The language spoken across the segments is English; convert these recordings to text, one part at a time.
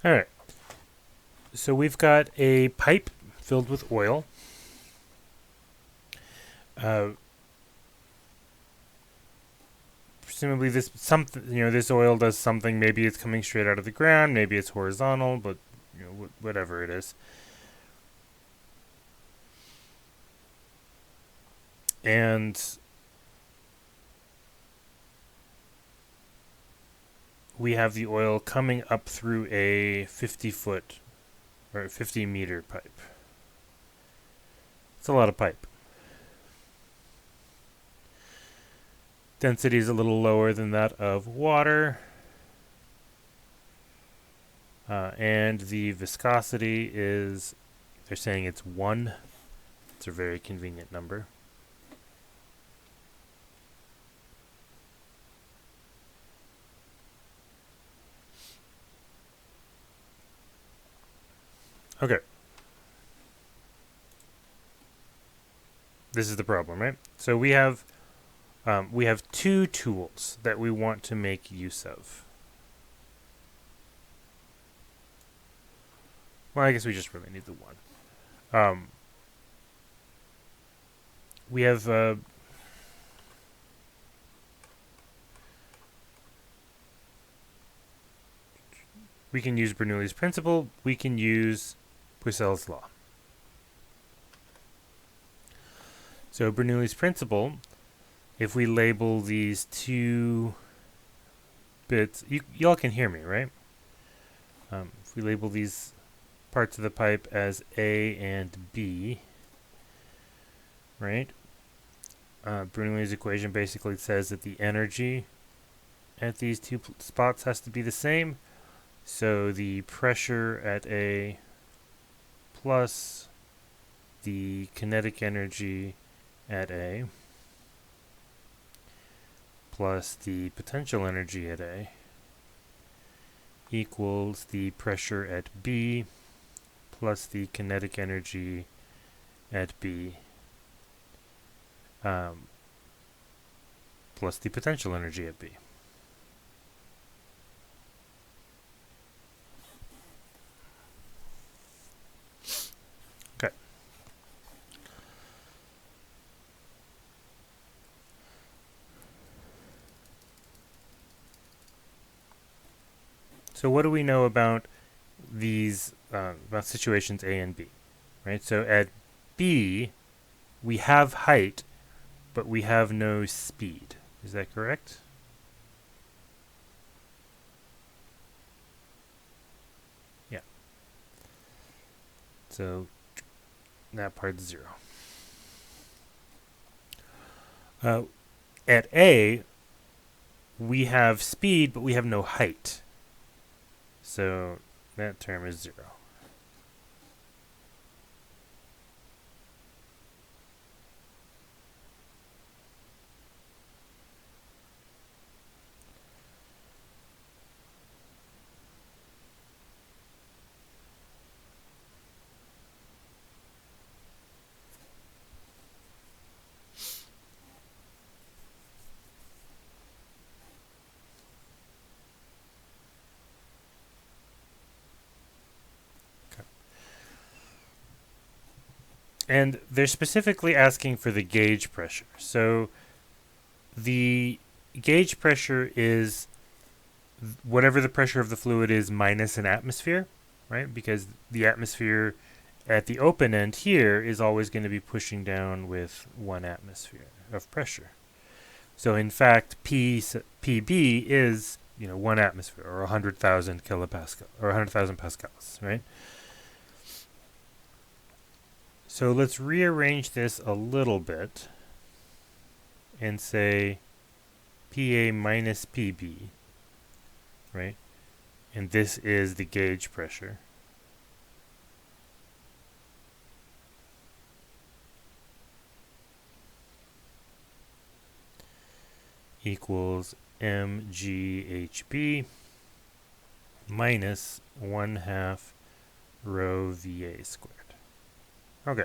All right. So we've got a pipe filled with oil. Uh, Presumably, this oil does something. Maybe it's coming straight out of the ground. Maybe it's horizontal, but whatever it is. And we have the oil coming up through a 50-foot or 50-meter pipe. It's a lot of pipe. Density is a little lower than that of water. And the viscosity is, they're saying it's 1. It's a very convenient number. Okay. This is the problem, right? So we have two tools that we want to make use of. Well, I guess we just really need the one. We have we can use Bernoulli's principle. We can use Puissel's law. So Bernoulli's principle, if we label these two bits, y'all can hear me, right? If we label these parts of the pipe as A and B, right? Bernoulli's equation basically says that the energy at these two spots has to be the same. So the pressure at A plus the kinetic energy at A plus the potential energy at A equals the pressure at B plus the kinetic energy at B plus the potential energy at B. Okay. So what do we know about these about situations A and B, right? So at B, we have height, but we have no speed. Is that correct? Yeah. So that part's 0. At A, we have speed, but we have no height. So that term is 0. And they're specifically asking for the gauge pressure. So the gauge pressure is whatever the pressure of the fluid is minus an atmosphere, right? Because the atmosphere at the open end here is always going to be pushing down with 1 atmosphere of pressure. So in fact, PB is 1 atmosphere or 100,000 kilopascal or 100,000 pascals, right? So let's rearrange this a little bit and say PA minus PB, right? And this is the gauge pressure. Equals mghb minus 1/2 rho VA squared. Okay.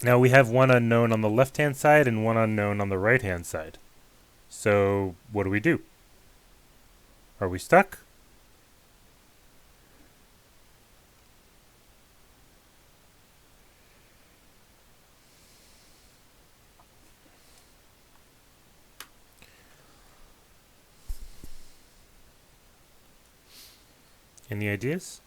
Now we have one unknown on the left-hand side and one unknown on the right-hand side. So what do? Are we stuck? Any ideas?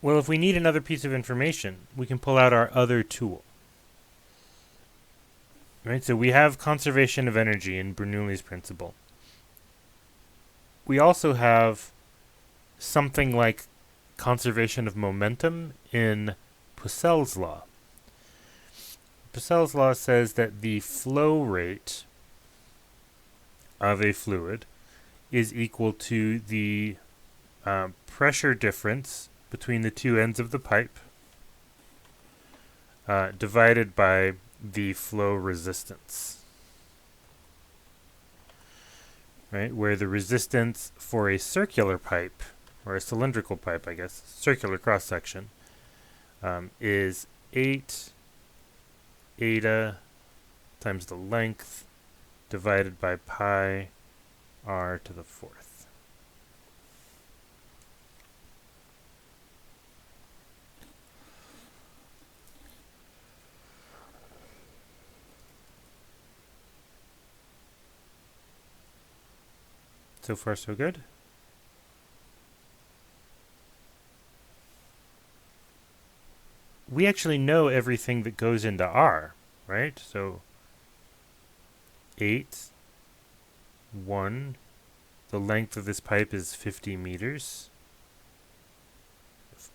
Well, if we need another piece of information, we can pull out our other tool. Right, so we have conservation of energy in Bernoulli's principle. We also have something like conservation of momentum in Pucell's law. Pucell's law says that the flow rate of a fluid is equal to the pressure difference between the two ends of the pipe divided by the flow resistance. Right, where the resistance for a circular pipe, or a cylindrical pipe, I guess, circular cross-section, is 8 eta times the length divided by pi r to the fourth. So far, so good. We actually know everything that goes into R, right? So 8, 1, the length of this pipe is 50 meters.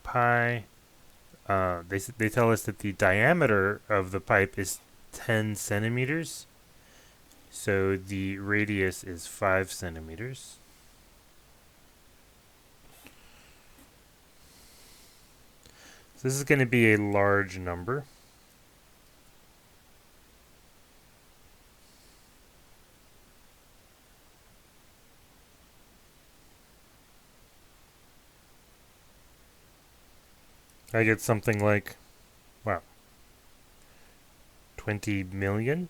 Pi, they tell us that the diameter of the pipe is 10 centimeters. So the radius is 5 centimeters. So this is going to be a large number. I get something like, wow, 20 million?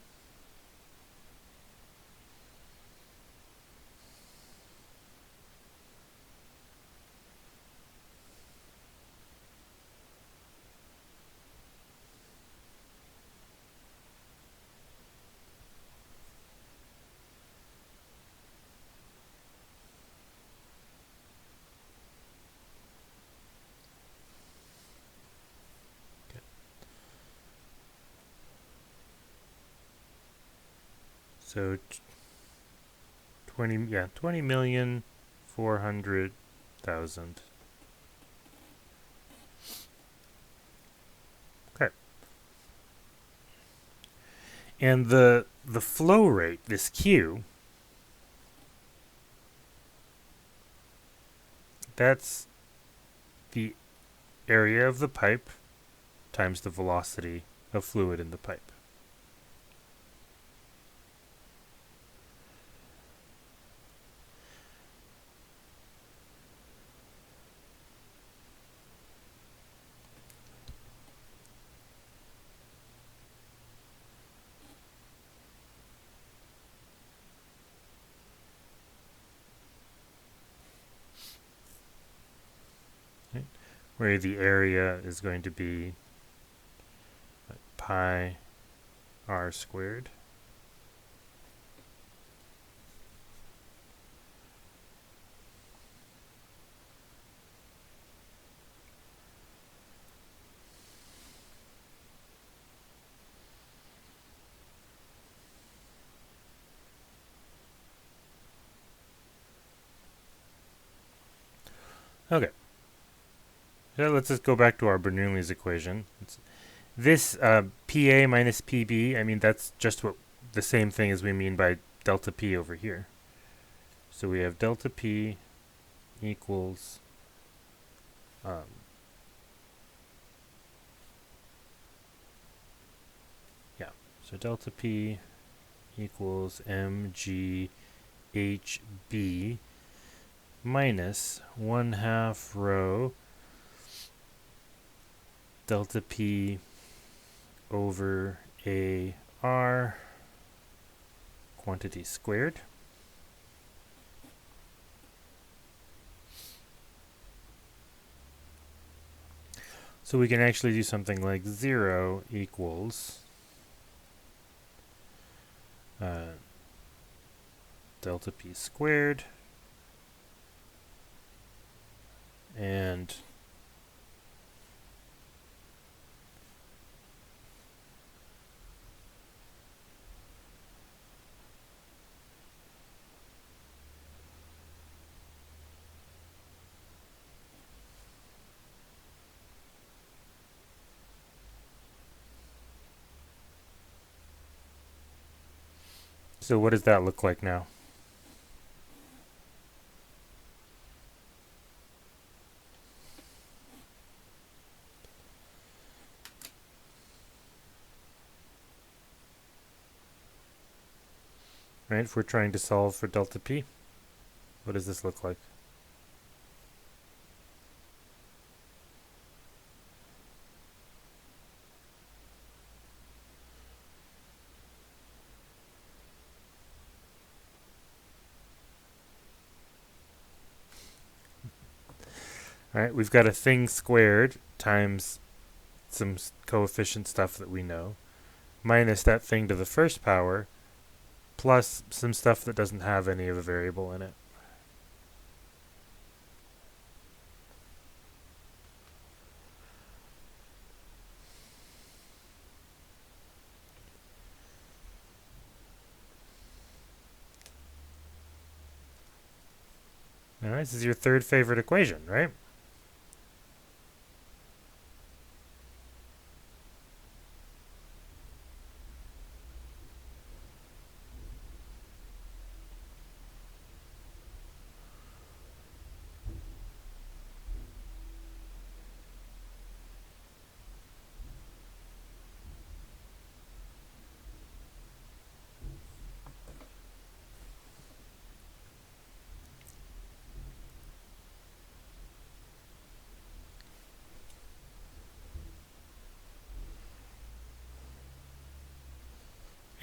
So 20,400,000. Okay. And the flow rate, this Q, that's the area of the pipe times the velocity of fluid in the pipe. Where the area is going to be pi r squared. Okay. So let's just go back to our Bernoulli's equation. This PA minus PB, I mean, that's just what the same thing as we mean by delta P over here. So we have delta P equals so delta P equals mg hb minus 1/2 rho delta P over AR quantity squared. So we can actually do something like 0 equals delta P squared and so what does that look like now? Right, if we're trying to solve for delta P, what does this look like? All right, we've got a thing squared times some coefficient stuff that we know, minus that thing to the first power, plus some stuff that doesn't have any of a variable in it. All right, this is your third favorite equation, right?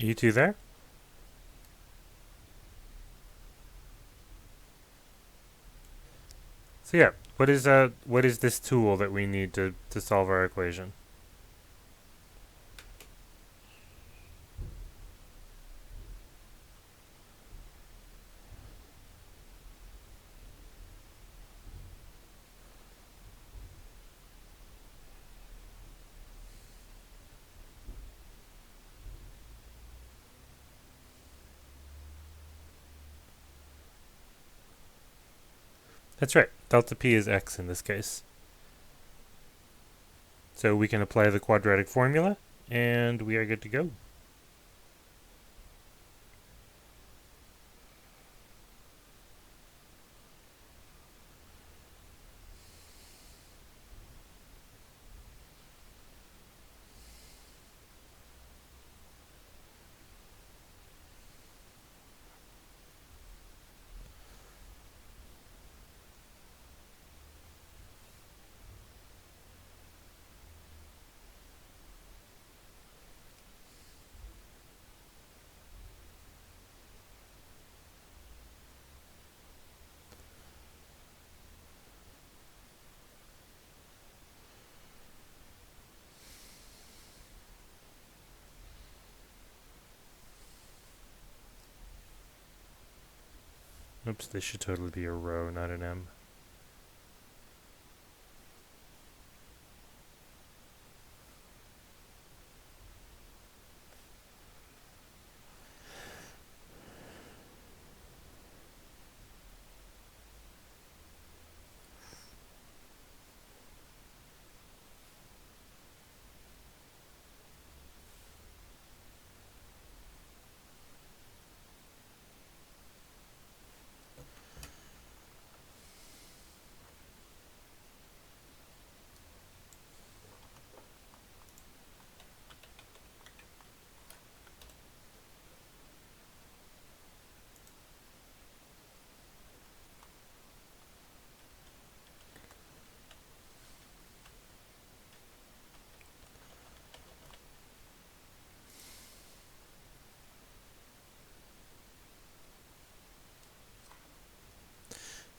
Are you two there? So yeah, what is this tool that we need to solve our equation? That's right. Delta P is x in this case. So we can apply the quadratic formula, and we are good to go. Oops, this should totally be a rho, not an m.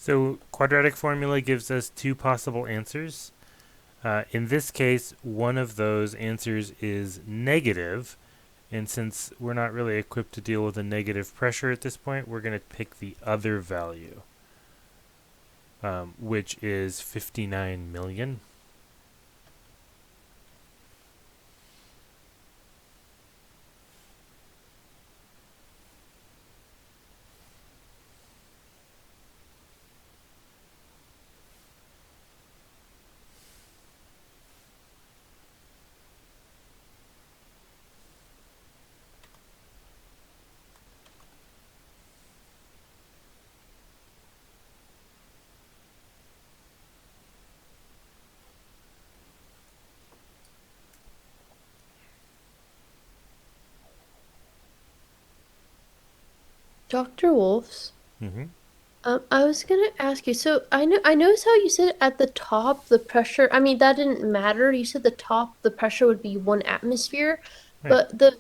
So quadratic formula gives us two possible answers. In this case, one of those answers is negative, and since we're not really equipped to deal with a negative pressure at this point, we're going to pick the other value, which is 59 million. Dr. Wolf's. Mm-hmm. I was gonna ask you, so I noticed how you said at the top the pressure, I mean that didn't matter. You said the top the pressure would be 1 atmosphere, Right. but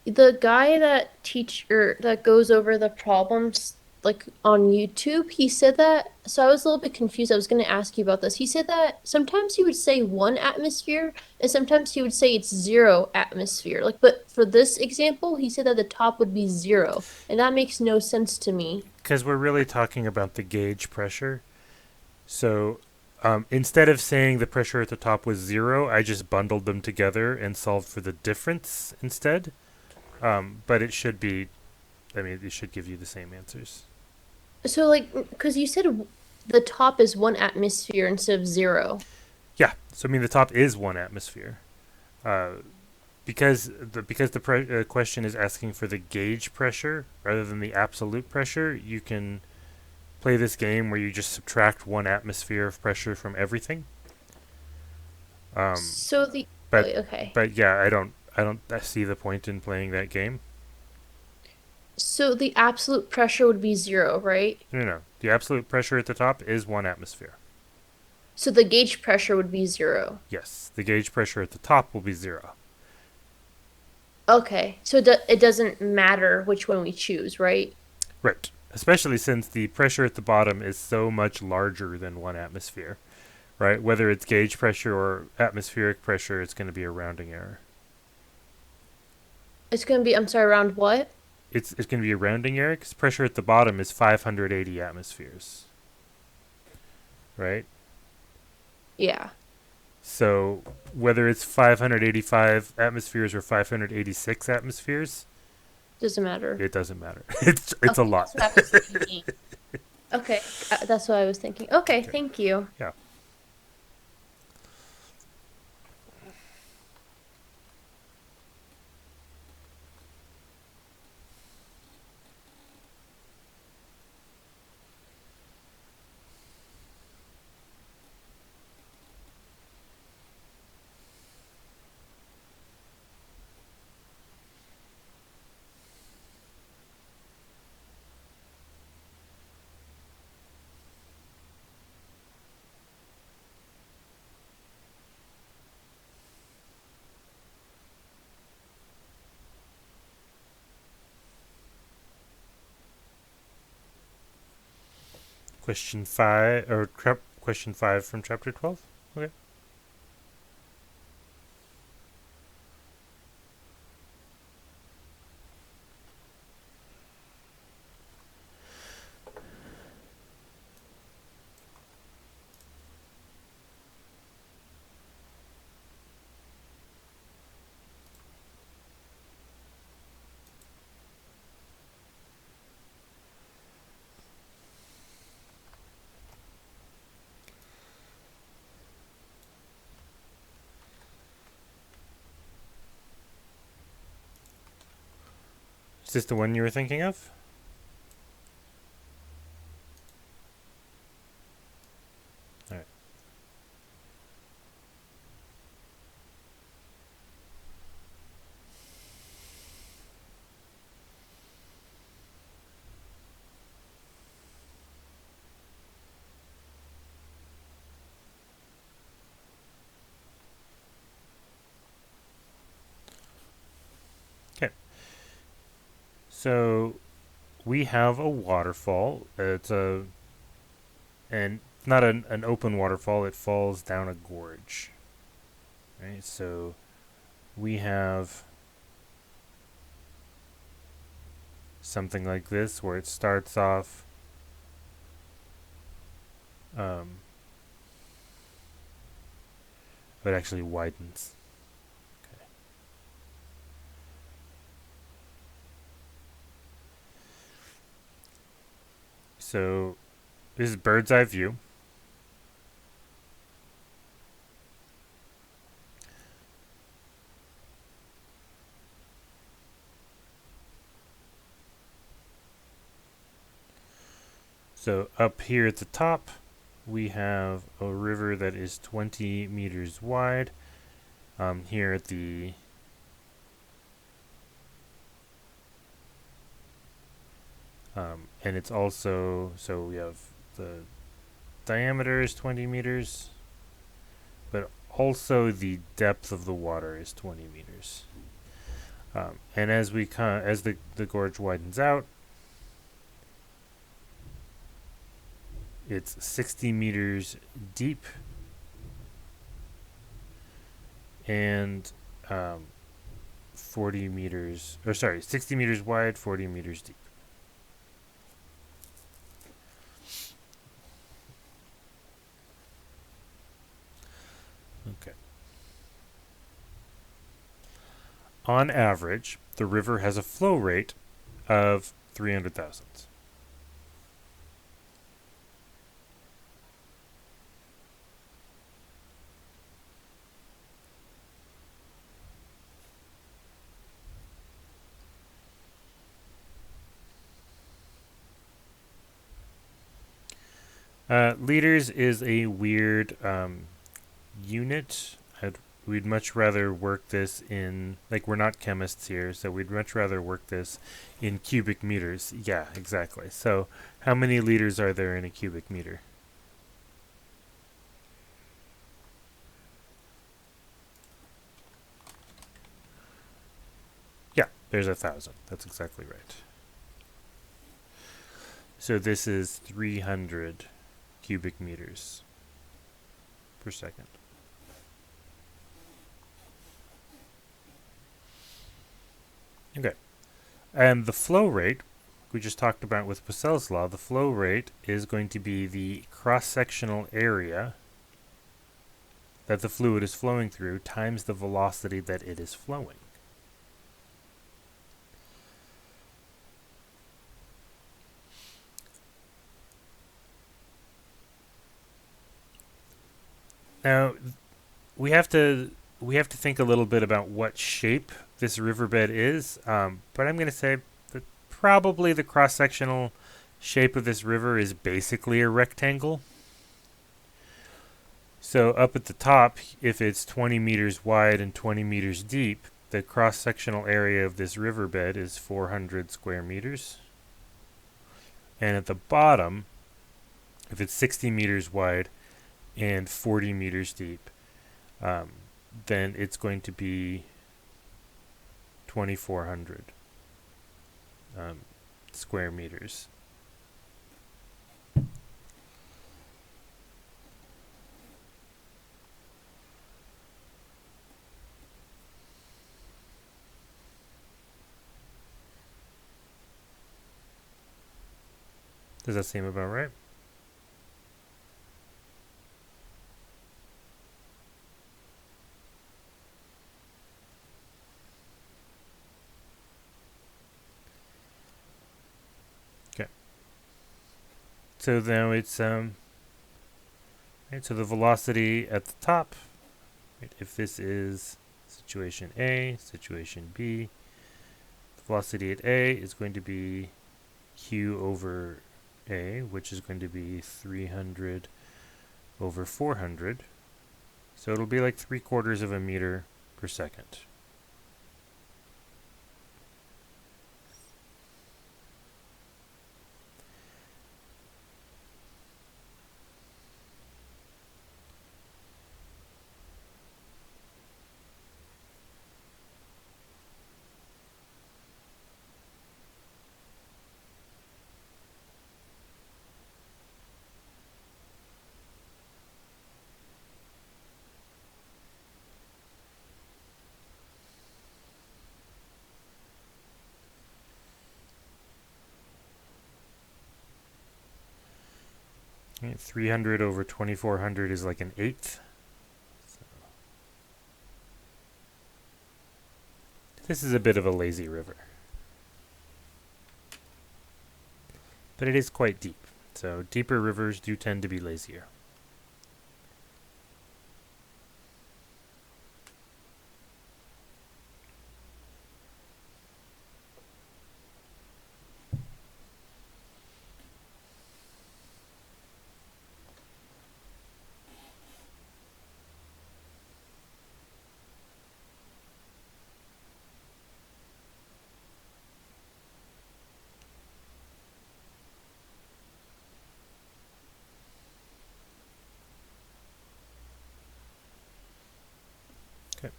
the guy that teach or that goes over the problems like on YouTube, he said that, so I was a little bit confused. I was gonna ask you about this. He said that sometimes he would say 1 atmosphere and sometimes he would say it's 0 atmosphere. Like, but for this example, he said that the top would be 0, and that makes no sense to me. Because we're really talking about the gauge pressure. So instead of saying the pressure at the top was 0, I just bundled them together and solved for the difference instead. But it should be, I mean, it should give you the same answers. So, like, because you said the top is 1 atmosphere instead of 0. Yeah. So I mean, the top is 1 atmosphere. Uh, because the question is asking for the gauge pressure rather than the absolute pressure, you can play this game where you just subtract 1 atmosphere of pressure from everything. Um, So the, but okay. but yeah, I don't see the point in playing that game. So the absolute pressure would be 0, right? No, no, no. The absolute pressure at the top is 1 atmosphere. So the gauge pressure would be 0. Yes, the gauge pressure at the top will be 0. Okay. So it doesn't matter which one we choose, right? Right. Especially since the pressure at the bottom is so much larger than 1 atmosphere, right? Whether it's gauge pressure or atmospheric pressure, it's going to be a rounding error. It's going to be, I'm sorry, around what? It's going to be a rounding error because pressure at the bottom is 580 atmospheres, right? Yeah. So whether it's 585 atmospheres or 586 atmospheres, Doesn't matter. it doesn't matter. It's a Okay, lot. that's what I was thinking. Okay, that's what I was thinking. Okay, Okay. thank you. Yeah. Question 5 or question 5 from chapter 12. Okay. Is this the one you were thinking of? All right. Okay. So we have a waterfall. It's a and not an open waterfall, it falls down a gorge. Right? So we have something like this where it starts off it actually widens. Okay. So this is bird's eye view. So up here at the top, we have a river that is 20 meters wide. Here at the and it's also, so we have the diameter is 20 meters, but also the depth of the water is 20 meters. And as the gorge widens out, it's 60 meters deep and 40 meters, or sorry, 60 meters wide, 40 meters deep. Okay. On average, the river has a flow rate of 300 thousandths. Liters is a weird unit. We'd much rather work this in, like, we're not chemists here, so we'd much rather work this in cubic meters. Yeah, exactly. So how many liters are there in a cubic meter? Yeah, there's 1,000. That's exactly right. So this is 300 cubic meters per second. Okay. And the flow rate, we just talked about with Poiseuille's law, the flow rate is going to be the cross-sectional area that the fluid is flowing through times the velocity that it is flowing. Now, we have to think a little bit about what shape this riverbed is, but I'm going to say that probably the cross-sectional shape of this river is basically a rectangle. So up at the top, if it's 20 meters wide and 20 meters deep, the cross-sectional area of this riverbed is 400 square meters. And at the bottom, if it's 60 meters wide and 40 meters deep, then it's going to be 2,400 square meters. Does that seem about right? Okay. So now it's right, so the velocity at the top, right, if this is situation A, situation B, the velocity at A is going to be Q over A, which is going to be 300 over 400. So it'll be like 3/4 of a meter per second. Right, 300 over 2400 is like an eighth. So this is a bit of a lazy river. But it is quite deep. So deeper rivers do tend to be lazier. Okay.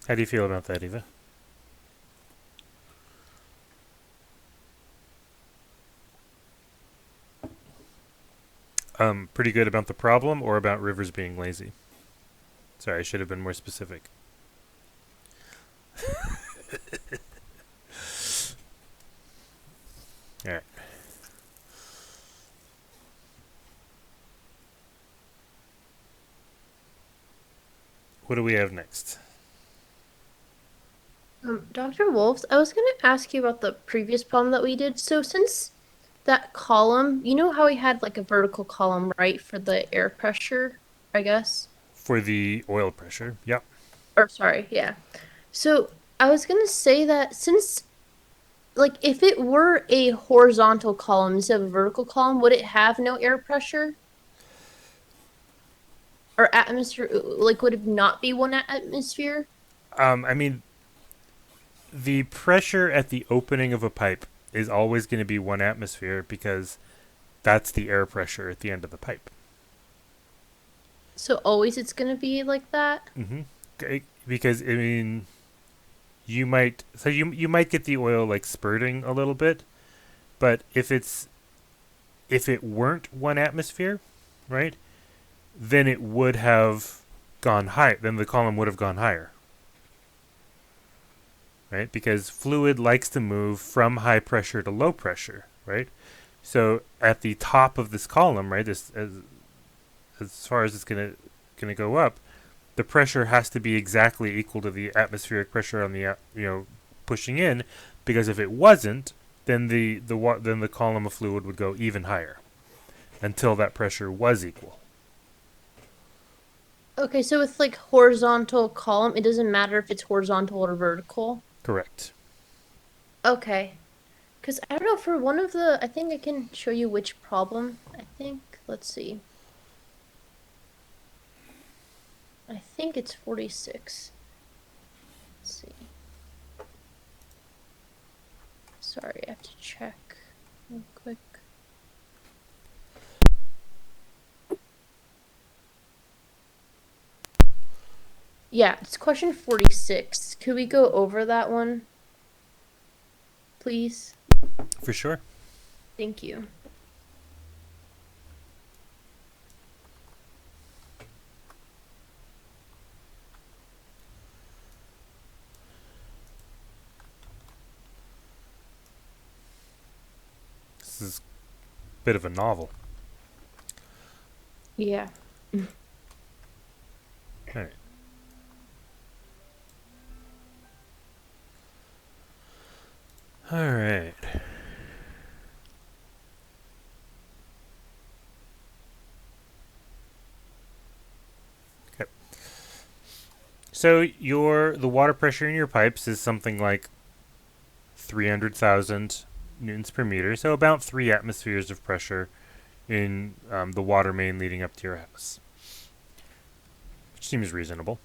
How do you feel about that, Eva? Pretty good about the problem or about rivers being lazy? Sorry, I should have been more specific. All right. What do we have next? Dr. Wolves, I was going to ask you about the previous problem that we did. So since that column, you know how we had like a vertical column, right, for the air pressure, I guess? For the oil pressure, yep. Or sorry, yeah. So I was going to say that since like if it were a horizontal column instead of a vertical column, would it have no air pressure? Or atmosphere, like would it not be one atmosphere? I mean, the pressure at the opening of a pipe is always going to be 1 atmosphere because that's the air pressure at the end of the pipe. So always it's going to be like that? Mm-hmm. Okay. Because I mean, you might get the oil like spurting a little bit, but if it weren't 1 atmosphere, right, then it would have gone high. Then the column would have gone higher, right? Because fluid likes to move from high pressure to low pressure, right? So at the top of this column, right, this as far as it's gonna go up, the pressure has to be exactly equal to the atmospheric pressure on the pushing in, because if it wasn't, then then the column of fluid would go even higher until that pressure was equal. Okay, so with like horizontal column, it doesn't matter if it's horizontal or vertical. Correct. Okay. Because I don't know, for one of the, I think I can show you which problem. I think, let's see. I think it's 46. Let's see. Sorry, I have to check real quick. Yeah, it's question 46. Could we go over that one, please? For sure. Thank you. This is a bit of a novel. Yeah. All right. All right. Okay. So the water pressure in your pipes is something like 300,000 newtons per meter, so about 3 atmospheres of pressure in the water main leading up to your house, which seems reasonable.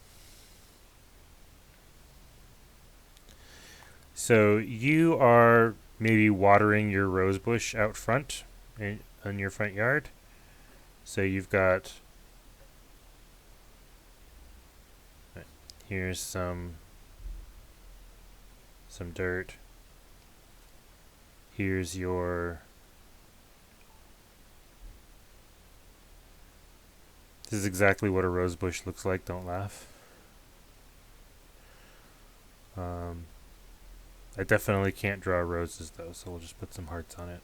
So you are maybe watering your rose bush out front in your front yard. So you've got, here's some dirt. Here's this is exactly what a rose bush looks like, don't laugh. I definitely can't draw roses though, so we'll just put some hearts on it.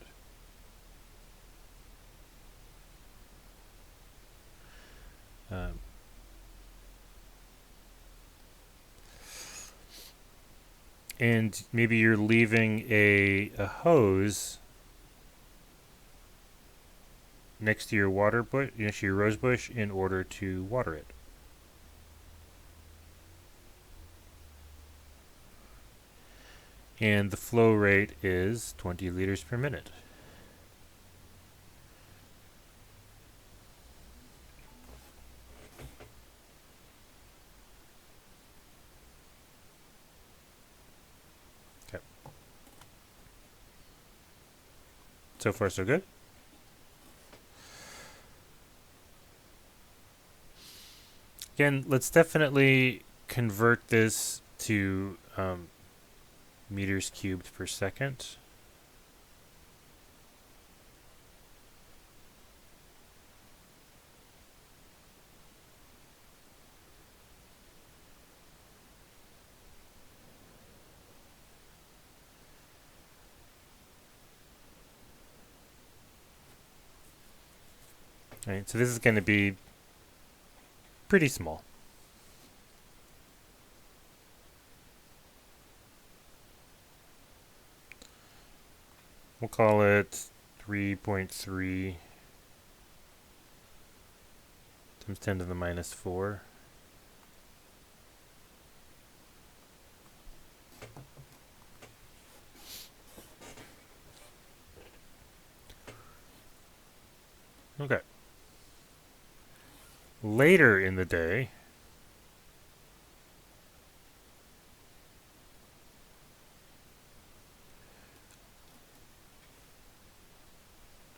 and maybe you're leaving a hose next to your water bush, next to your rose bush, in order to water it. And the flow rate is 20 liters per minute. Okay. So far, so good. Again, let's definitely convert this to meters cubed per second. All right, so this is going to be pretty small. We'll call it 3.3 times 10 to the minus 4. Okay. Later in the day,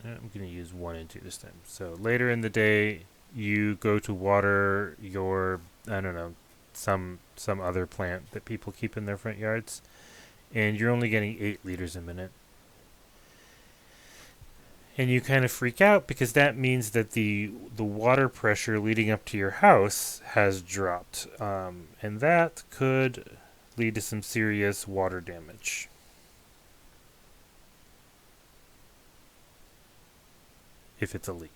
I'm going to use 1 and 2 this time. So later in the day, you go to water your, I don't know, some other plant that people keep in their front yards, and you're only getting 8 liters a minute. And you kind of freak out because that means that the water pressure leading up to your house has dropped, and that could lead to some serious water damage. If it's a leak.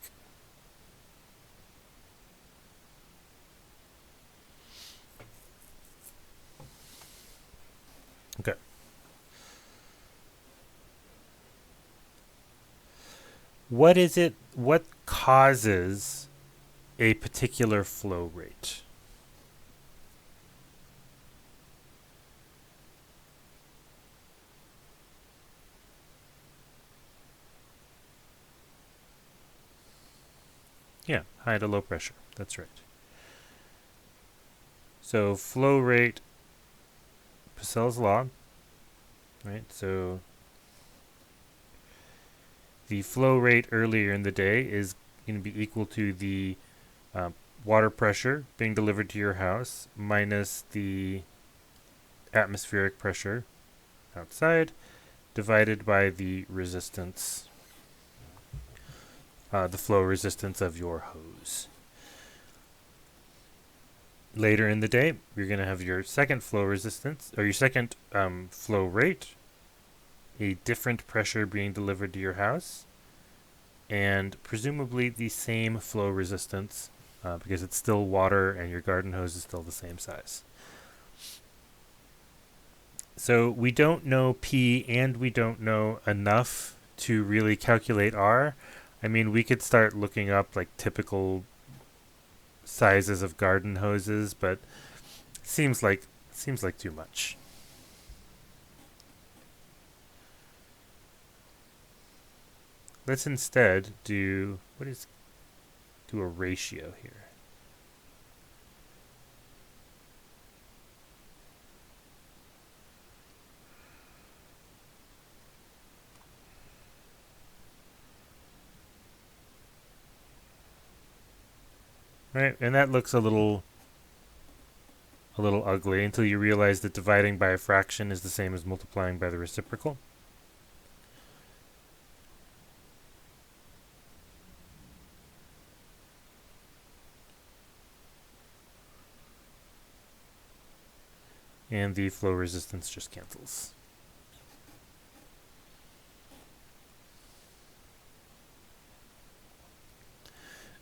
Okay. What is it? What causes a particular flow rate? Yeah, high to low pressure. That's right. So flow rate, Pascal's law, right? So the flow rate earlier in the day is going to be equal to the water pressure being delivered to your house minus the atmospheric pressure outside divided by the resistance, the flow resistance of your hose. Later in the day, you're going to have your second flow resistance, or your second flow rate, a different pressure being delivered to your house, and presumably the same flow resistance, because it's still water and your garden hose is still the same size. So we don't know P and we don't know enough to really calculate R. I mean, we could start looking up like typical sizes of garden hoses, but seems like too much. Let's instead do a ratio here. Right, and that looks a little ugly until you realize that dividing by a fraction is the same as multiplying by the reciprocal. And the flow resistance just cancels.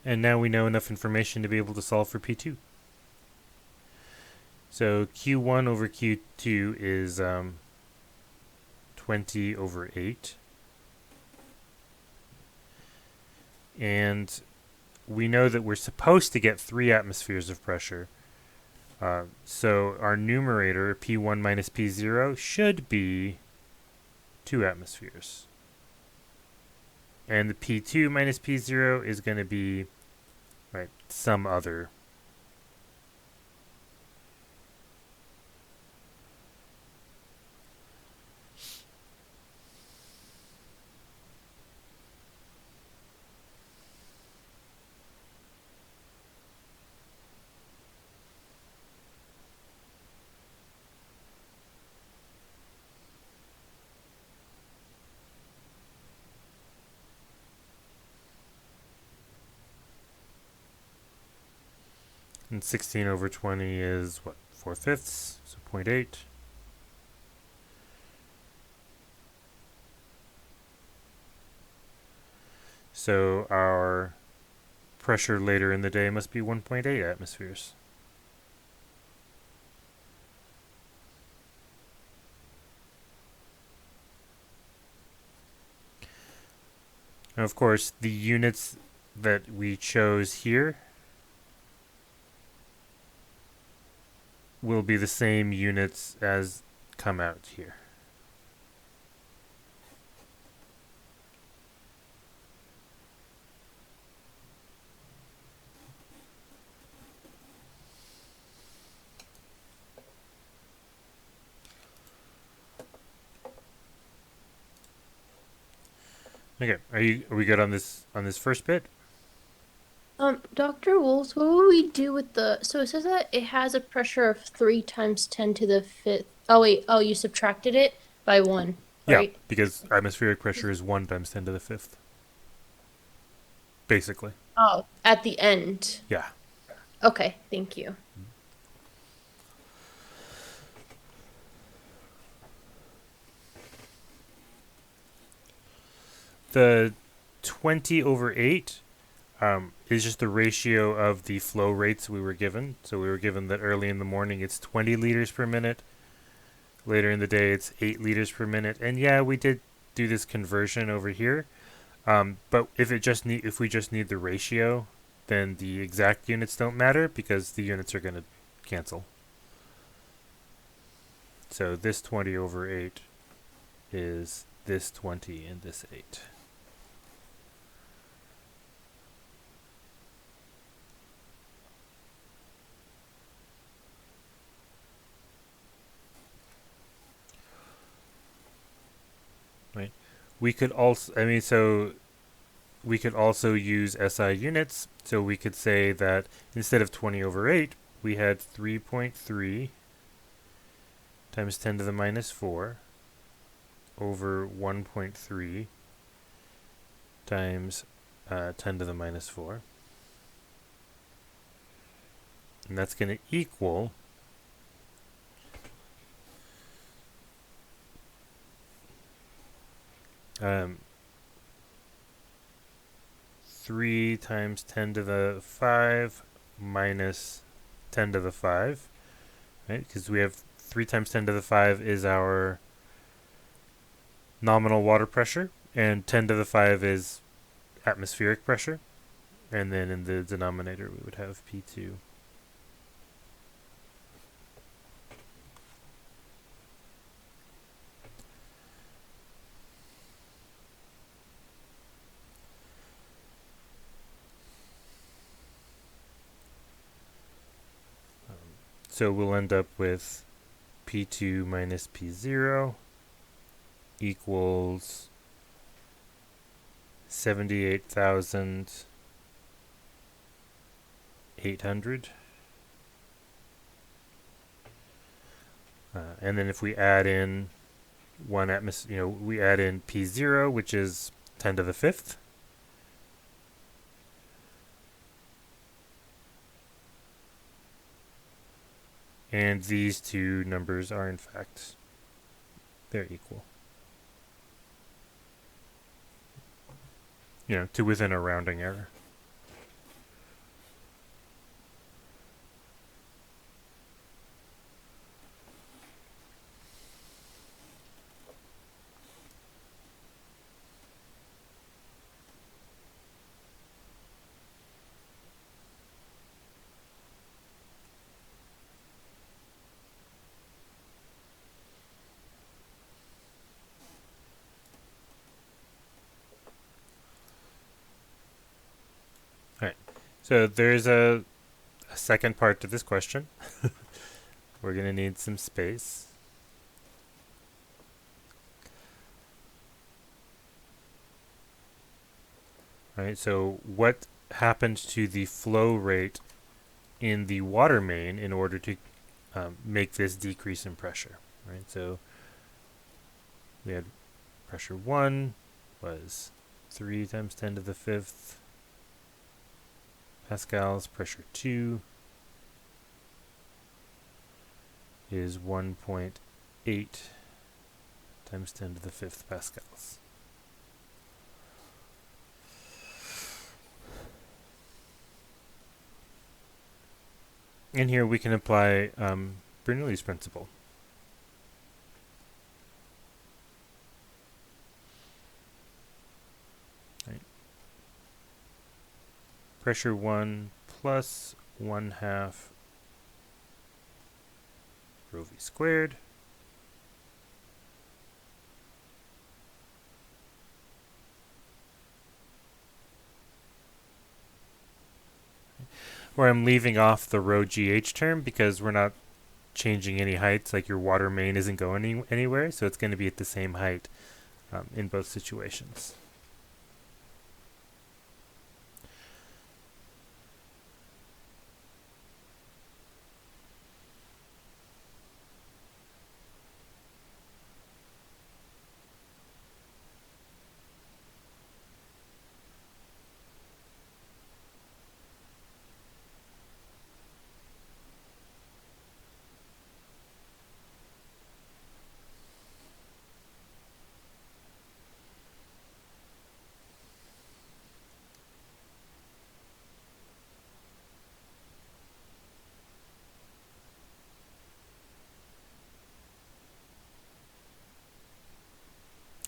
And now we know enough information to be able to solve for P2. So Q1 over Q2 is 20 over 8. And we know that we're supposed to get 3 atmospheres of pressure. So our numerator, P1 minus P0, should be 2 atmospheres. And the P2 minus P0 is going to be some other. And 16 over 20 is what? 4/5, so 0.8. So our pressure later in the day must be 1.8 atmospheres. Now, of course, the units that we chose here will be the same units as come out here. Okay, are we good on this first bit? Dr. Wolves, what would we do with so it says that it has a pressure of 3 times 10 to the fifth. Oh, wait. Oh, you subtracted it by 1, Yeah, right? because atmospheric pressure is 1 times 10 to the 5th. Basically. Oh, at the end. Yeah. Okay, thank you. The 20 over 8 is just the ratio of the flow rates we were given. So we were given that early in the morning it's 20 liters per minute. Later in the day it's 8 liters per minute. And yeah, we did do this conversion over here. But if we just need the ratio, then the exact units don't matter because the units are going to cancel. So this 20 over 8 is this 20 and this 8. Right. We could also, we could also use SI units. So we could say that instead of 20 over 8, we had 3.3 times 10 to the minus 4 over 1.3 times 10 to the minus 4. And that's going to equal 3 times 10 to the 5 minus 10 to the 5, right? Because we have 3 times 10 to the 5 is our nominal water pressure, and 10 to the 5 is atmospheric pressure. And then in the denominator, we would have P2. So we'll end up with P2 minus P0 equals 78,800. And then if we add in one atmosphere, we add in P0, which is 10 to the 5th. And these two numbers are in fact, they're equal. To within a rounding error. So there's a second part to this question. We're going to need some space. Right, so what happened to the flow rate in the water main in order to make this decrease in pressure? Right, so we had pressure 1 was 3 times 10 to the 5th pascals. Pressure 2 is 1.8 times 10 to the 5th pascals. And here we can apply Bernoulli's principle. Right. Pressure 1 plus 1/2 rho v squared where I'm leaving off the rho GH term because we're not changing any heights, like your water main isn't going anywhere, so it's going to be at the same height in both situations.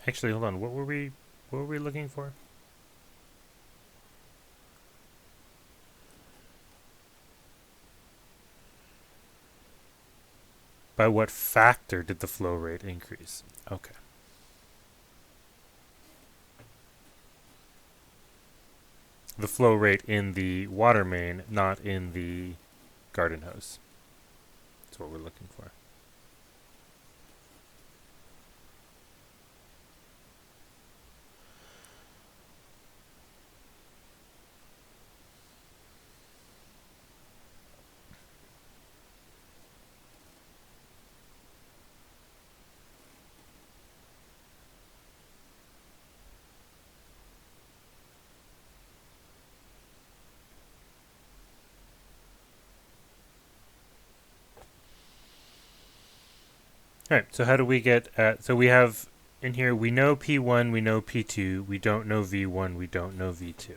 Actually, hold on. What were we looking for? By what factor did the flow rate increase? Okay. The flow rate in the water main, not in the garden hose. That's what we're looking for. All right, so how do we get at, so we have in here, we know P1, we know P2, we don't know V1, we don't know V2.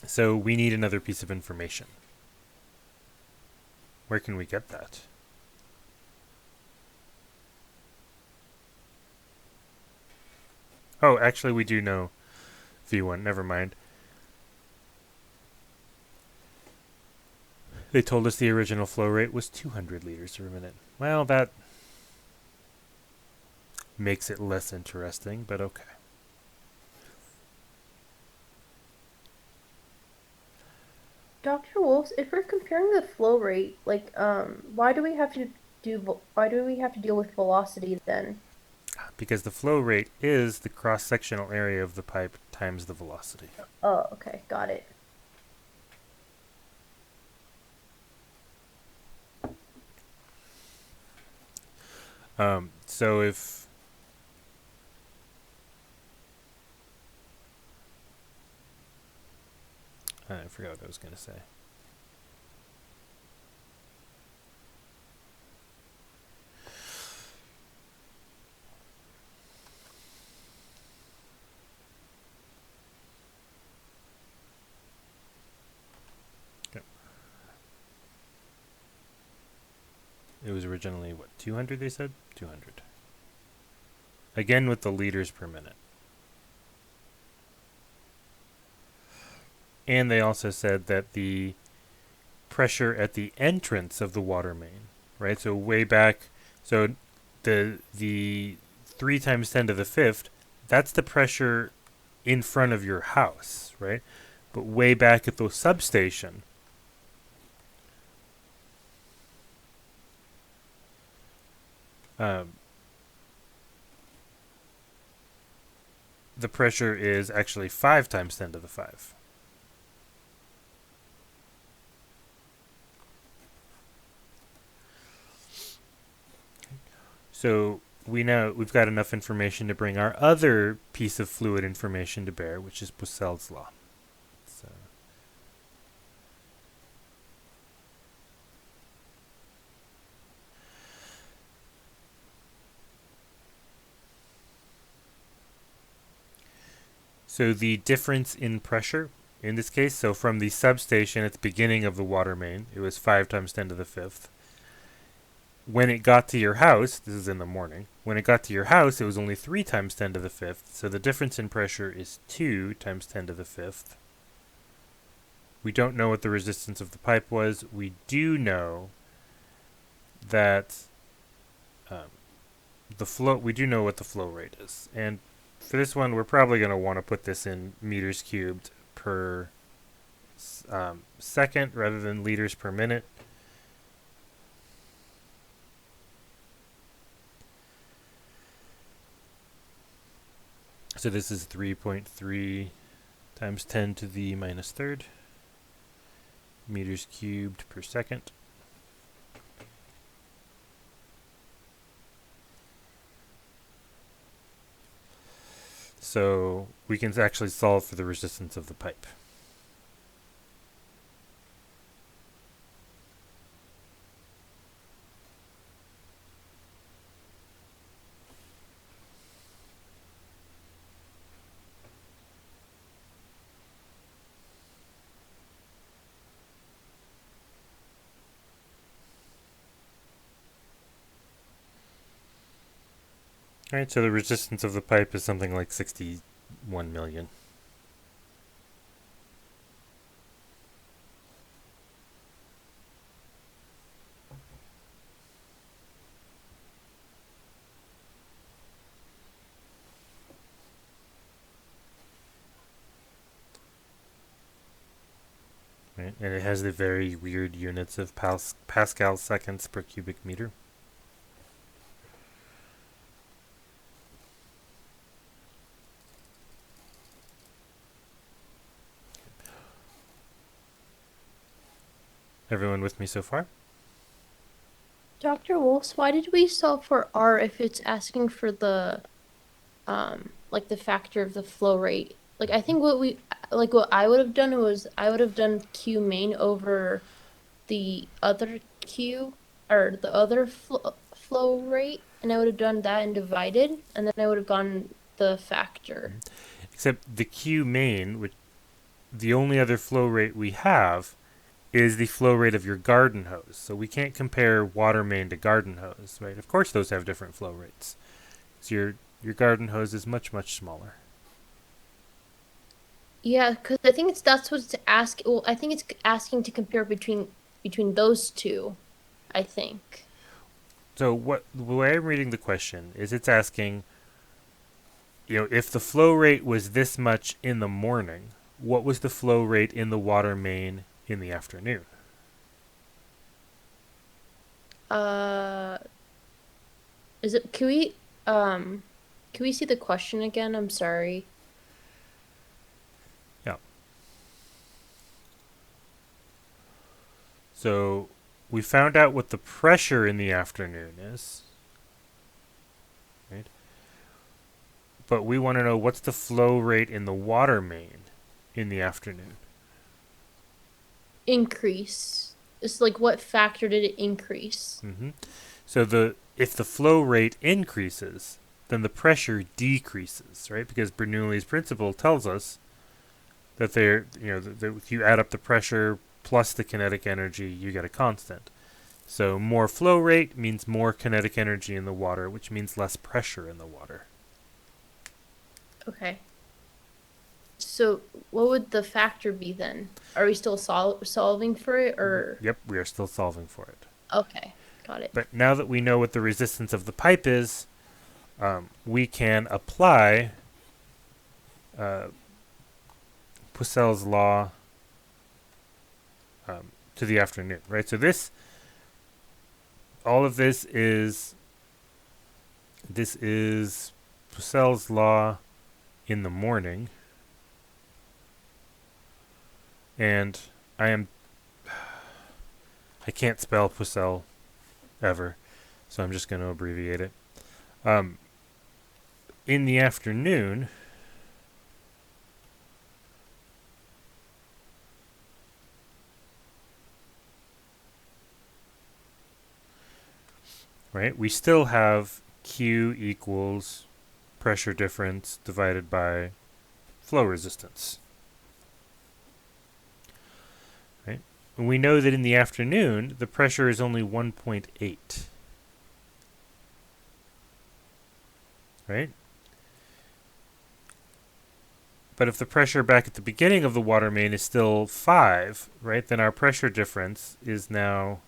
So we need another piece of information. Where can we get that? Oh, actually we do know V1, never mind. They told us the original flow rate was 200 liters per minute. Well, that makes it less interesting, but okay. Dr. Wolfs, if we're comparing the flow rate, like, why do we have to deal with velocity then? Because the flow rate is the cross-sectional area of the pipe times the velocity. Oh, okay, got it. So if I forgot what I was going to say. It was originally, what, 200 they said? 200. Again with the liters per minute. And they also said that the pressure at the entrance of the water main, right? So way back, so the 3 times 10 to the 5th, that's the pressure in front of your house, right? But way back at the substation, the pressure is actually 5 times 10 to the 5. So we've got enough information to bring our other piece of fluid information to bear, which is Poiseuille's law. So So the difference in pressure, in this case, so from the substation at the beginning of the water main, it was 5 times 10 to the 5th. When it got to your house, this is in the morning, when it got to your house, it was only 3 times 10 to the 5th. So the difference in pressure is 2 times 10 to the 5th. We don't know what the resistance of the pipe was. We do know that we do know what the flow rate is. And for this one, we're probably going to want to put this in meters cubed per second rather than liters per minute. So this is 3.3 times 10 to the minus third meters cubed per second. So we can actually solve for the resistance of the pipe. Alright, so the resistance of the pipe is something like 61 million. Right, and it has the very weird units of Pascal seconds per cubic meter. Everyone with me so far? Dr. Wolfs, why did we solve for R if it's asking for the like the factor of the flow rate? Like I think what I would have done was I would have done Q main over the other Q or the other flow rate, and I would have done that and divided, and then I would have gone the factor. Except the Q main, which the only other flow rate we have is the flow rate of your garden hose. So we can't compare water main to garden hose, right? Of course those have different flow rates. So your garden hose is much, much smaller. Yeah, because I think that's what it's asking. Well, I think it's asking to compare between those two, I think. So the way I'm reading the question is it's asking, if the flow rate was this much in the morning, what was the flow rate in the water main in the afternoon? Is it, can we see the question again? I'm sorry. Yeah. So we found out what the pressure in the afternoon is, right? But we want to know what's the flow rate in the water main in the afternoon. Increase. It's like what factor did it increase? Mm-hmm. So if the flow rate increases, then the pressure decreases, right? Because Bernoulli's principle tells us that if you add up the pressure plus the kinetic energy, you get a constant. So more flow rate means more kinetic energy in the water, which means less pressure in the water. Okay. So what would the factor be then? Are we still solving for it or? Yep, we are still solving for it. Okay, got it. But now that we know what the resistance of the pipe is, we can apply Pucell's law to the afternoon, right? So all of this is Pucell's law in the morning, and I can't spell Pucell ever, so I'm just going to abbreviate it. In the afternoon, right, we still have Q equals pressure difference divided by flow resistance. Right? And we know that in the afternoon, the pressure is only 1.8. Right? But if the pressure back at the beginning of the water main is still 5, right, then our pressure difference is now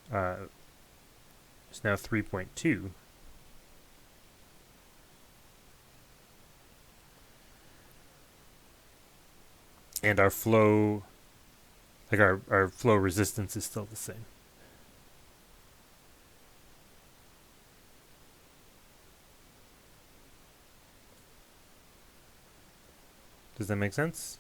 3.2. And our flow, our flow resistance is still the same. Does that make sense?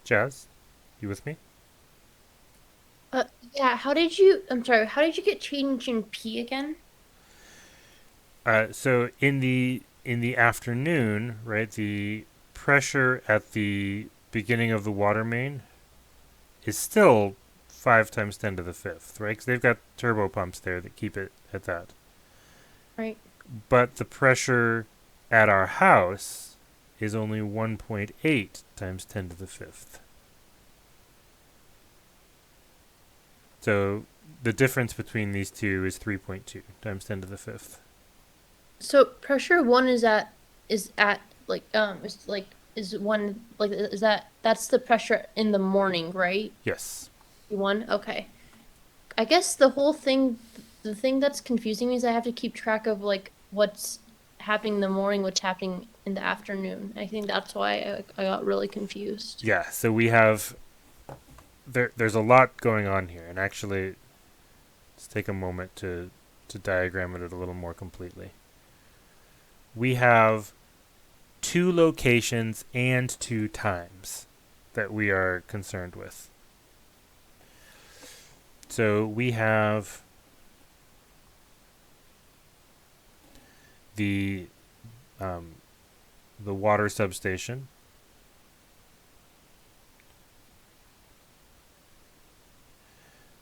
Jazz, you with me? Yeah, I'm sorry, how did you get changed in P again? So in the afternoon, right, the pressure at the beginning of the water main is still 5 times 10 to the fifth, right? Because they've got turbo pumps there that keep it at that. Right. But the pressure at our house is only 1.8 times 10 to the fifth. So the difference between these two is 3.2 times 10 to the fifth. So pressure one is that's the pressure in the morning, right? Yes. One, okay. I guess the thing that's confusing me is I have to keep track of like what's happening in the morning, what's happening in the afternoon. I think that's why I got really confused. Yeah, so we have there's a lot going on here, and actually let's take a moment to diagram it a little more completely. We have 2 locations and 2 times that we are concerned with. So we have the water substation,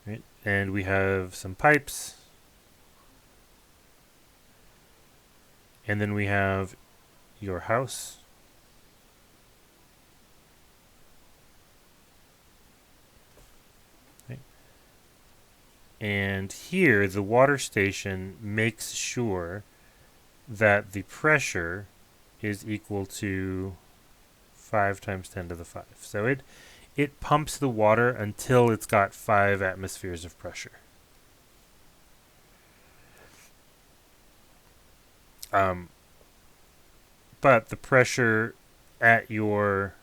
right? And we have some pipes, and then we have your house, right? And here the water station makes sure that the pressure is equal to 5 times 10 to the 5. So it pumps the water until it's got 5 atmospheres of pressure. But the pressure at your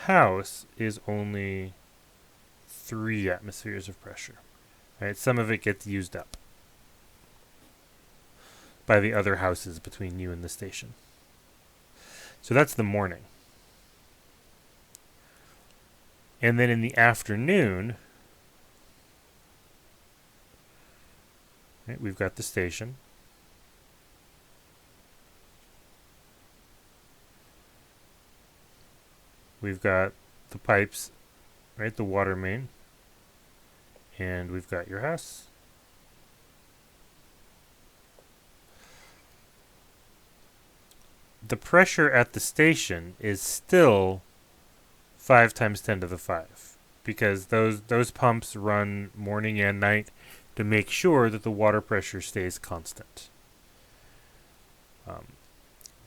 house is only 3 atmospheres of pressure. Right? Some of it gets used up by the other houses between you and the station. So that's the morning. And then in the afternoon, right, we've got the station. We've got the pipes, right, the water main. And we've got your house. The pressure at the station is still 5 times 10 to the 5 because those pumps run morning and night to make sure that the water pressure stays constant.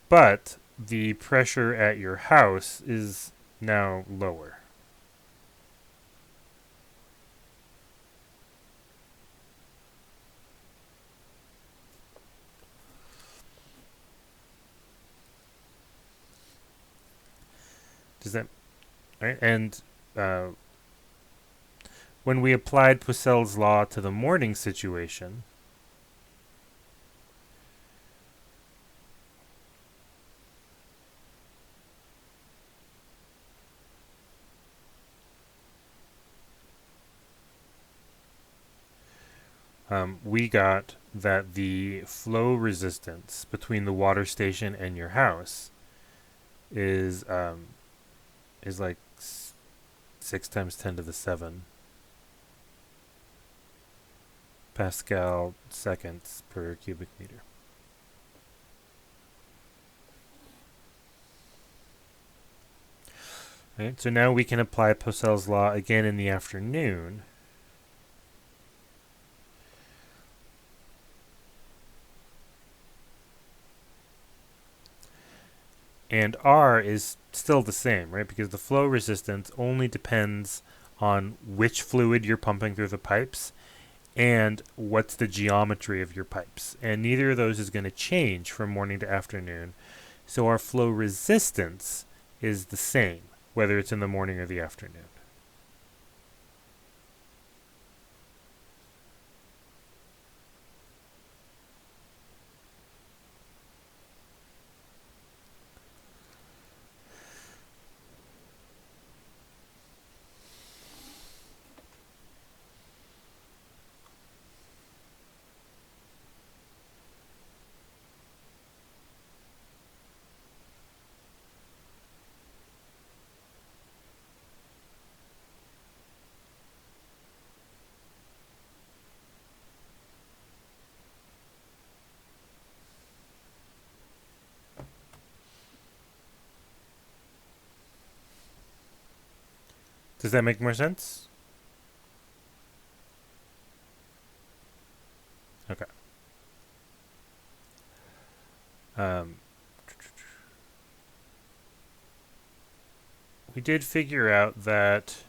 But the pressure at your house is now lower. Does that right? And uh, when we applied Poiseuille's law to the morning situation, we got that the flow resistance between the water station and your house is like 6 × 10⁻⁷ Pascal seconds per cubic meter. Right, so now we can apply Poiseuille's law again in the afternoon. And R is still the same, right? Because the flow resistance only depends on which fluid you're pumping through the pipes and what's the geometry of your pipes. And neither of those is going to change from morning to afternoon. So our flow resistance is the same, whether it's in the morning or the afternoon. Does that make more sense? Okay. We did figure out that.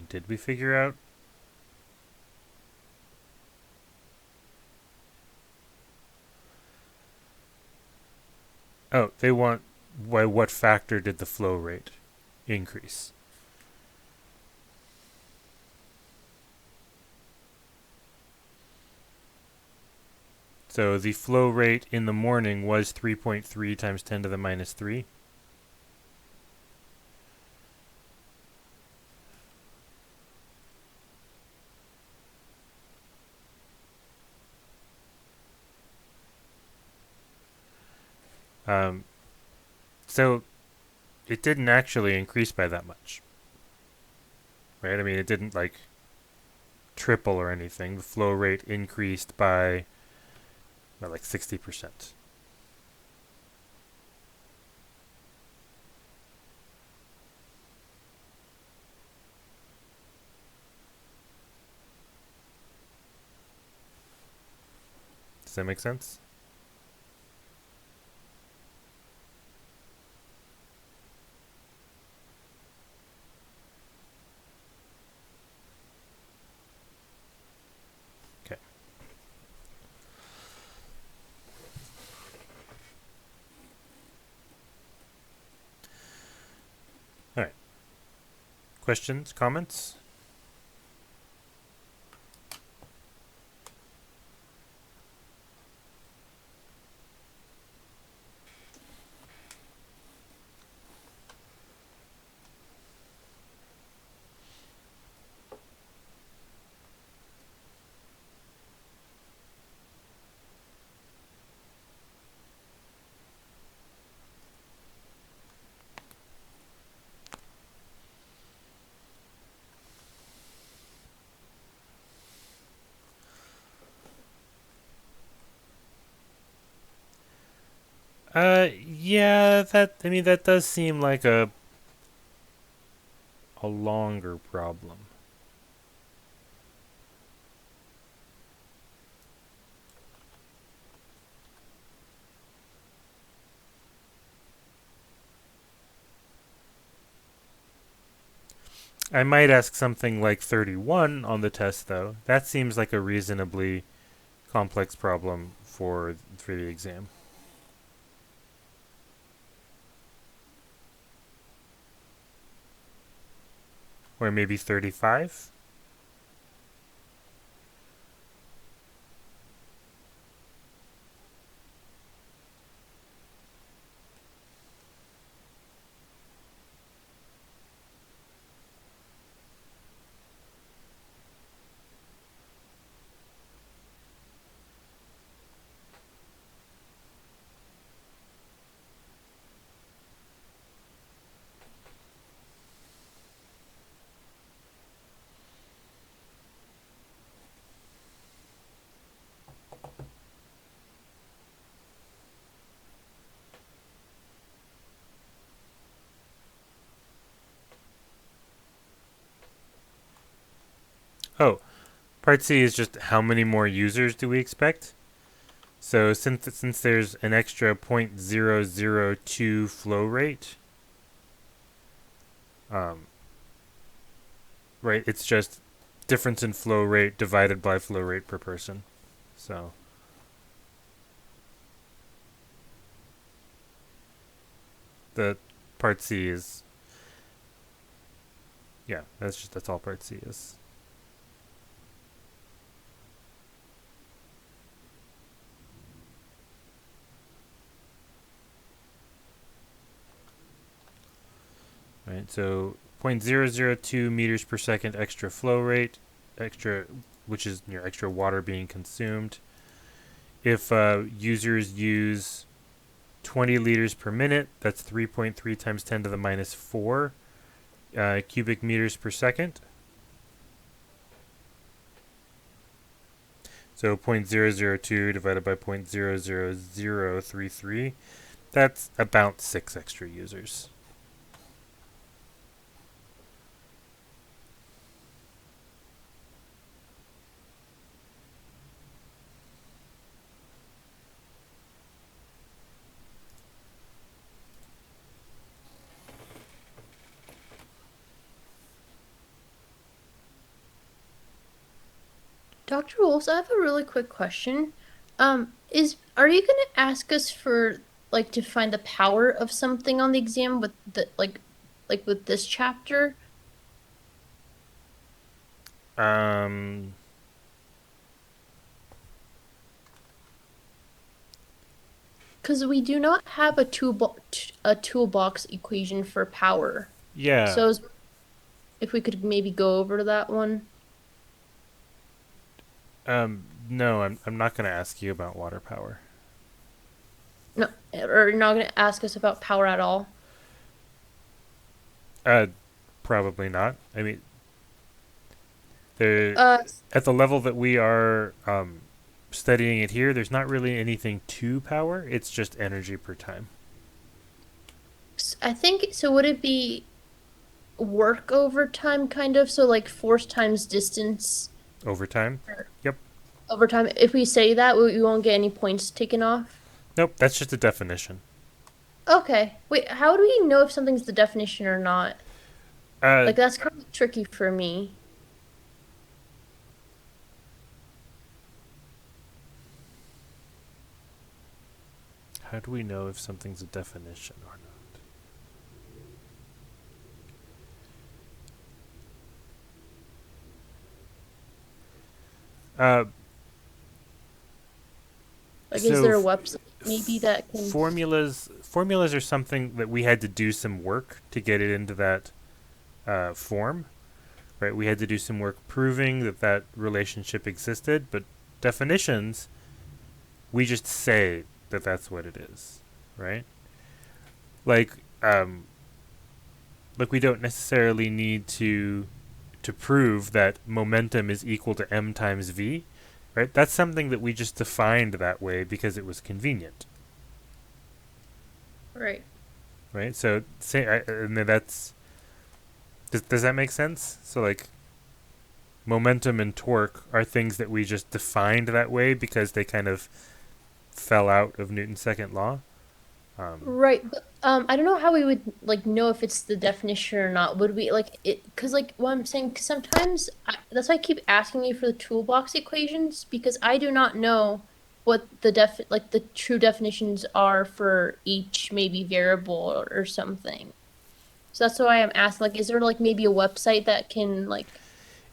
Did we figure out? Oh, they want by what factor did the flow rate increase? So the flow rate in the morning was 3.3 times 10⁻⁻3. So it didn't actually increase by that much, right? I mean, it didn't like triple or anything. The flow rate increased by like 60%. Does that make sense? Okay. All right. Questions, comments? Yeah, that does seem like a longer problem. I might ask something like 31 on the test, though. That seems like a reasonably complex problem for the exam. Or maybe 35? Oh, part C is just how many more users do we expect? So since there's an extra 0.002 flow rate, um, right, it's just difference in flow rate divided by flow rate per person. So the part C is, yeah, that's all part C is. Right, so 0.002 meters per second extra flow rate, which is your extra water being consumed. If users use 20 liters per minute, that's 3.3 times 10 to the minus 4 cubic meters per second. So 0.002 divided by 0.00033, that's about 6 extra users. Dr. Wolves, I have a really quick question. Are you gonna ask us for like to find the power of something on the exam with the like with this chapter? Um, Because we do not have a toolbox equation for power. yeah. So if we could maybe go over to that one. No, I'm not going to ask you about water power. No, or you're not gonna ask us about power at all. Uh, Probably not. I mean, there Uh, at the level that we are studying it here, there's not really anything to power. It's just energy per time. I think so. Would it be work over time, kind of? So like force times distance Over time. or Yep. over time. If we say that, we won't get any points taken off. Nope. That's just a definition. Okay. Wait, how do we know if something's the definition or not? Uh, Like that's kind of tricky for me. how do we know if something's a definition or not? Like, is So there a website maybe that can? formulas are something that we had to do some work to get it into that form, right? We had to do some work proving that that relationship existed, but definitions, we just say that that's what it is, right? Like, um, like we don't necessarily need to prove that momentum is equal to m times v, right? That's something that we just defined that way because it was convenient, Right. right? So say, and then that's does that make sense? So like momentum and torque are things that we just defined that way because they kind of fell out of Newton's second law. Um, Right, but I don't know how we would like know if it's the definition or not. Would we like it? Because like what I'm saying, 'cause sometimes that's why I keep asking you for the toolbox equations because I do not know what the like the true definitions are for each maybe variable or something. So that's why I'm asking. Like, is there like maybe a website that can like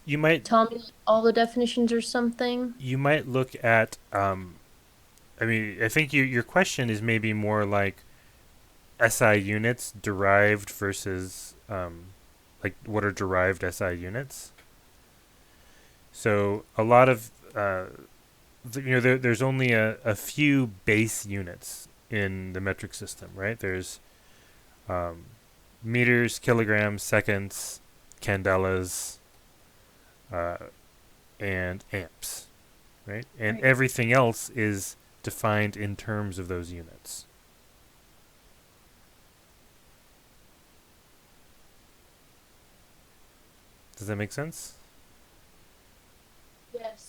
you might tell me all the definitions or something? you might look at. I mean, I think your question is maybe more like SI units derived versus like what are derived SI units. So a lot of there's only a few base units in the metric system, right? There's um, meters, kilograms, seconds, candelas, uh, and amps, right? And Right. everything else is defined in terms of those units. Does that make sense? Yes.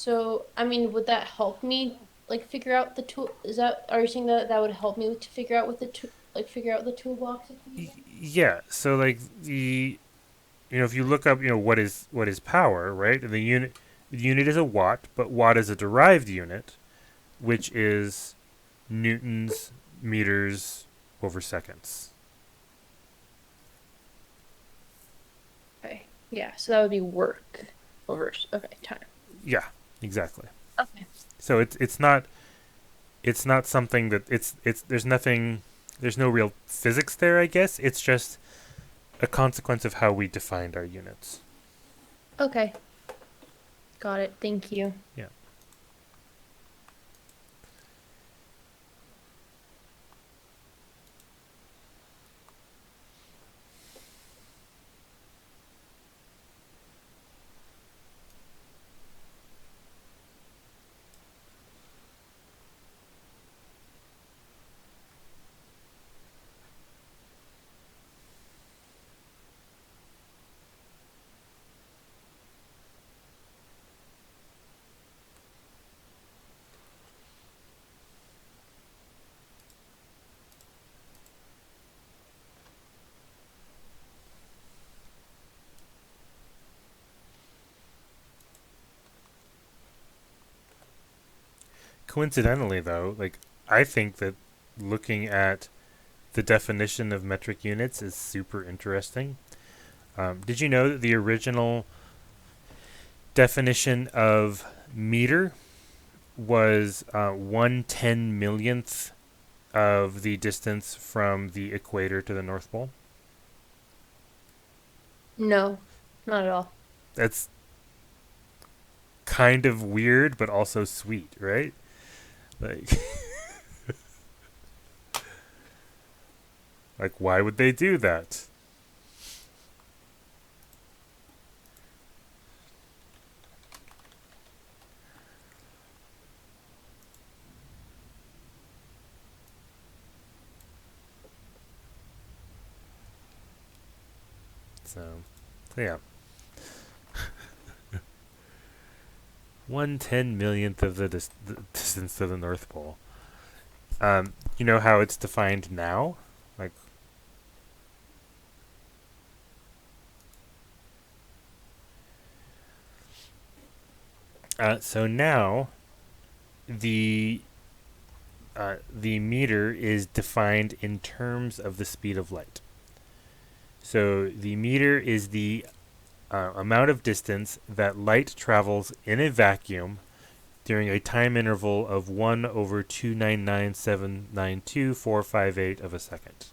So, I mean, would that help me like figure out the tool? Is that, are you saying that that would help me to figure out what the tool, like figure out the toolbox equation? Yeah. So like if you look up what is power, right? The unit is a watt, but watt is a derived unit, which is newtons meters over seconds. Okay. Yeah, so that would be work over, okay, time. Yeah, exactly. Okay. So it's not something that it's there's no real physics there, I guess. It's just a consequence of how we defined our units. Okay. Got it. Thank you. Yeah. Coincidentally, though, like I think that looking at the definition of metric units is super interesting. Did you know that the original definition of meter was 1/10 millionth of the distance from the equator to the North Pole? No, not at all. That's kind of weird, but also sweet, right? Like, like why would they do that? So yeah, 1/10 millionth of the distance to the North Pole. You know how it's defined now? Like, so now the the meter is defined in terms of the speed of light. So the meter is the amount of distance that light travels in a vacuum during a time interval of 1 over 299,792,458 of a second.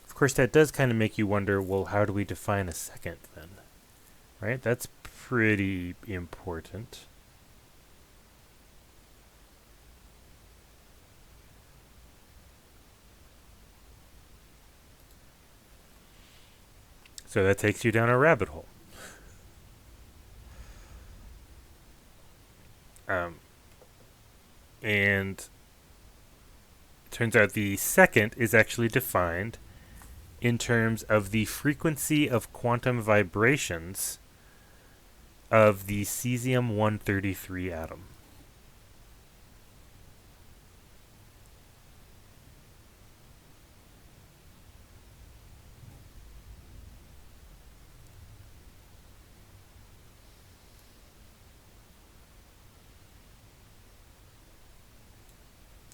Of course, that does kind of make you wonder, well, how do we define a second then? Right? That's pretty important. So that takes you down a rabbit hole. Um, and turns out the second is actually defined in terms of the frequency of quantum vibrations of the cesium-133 atom.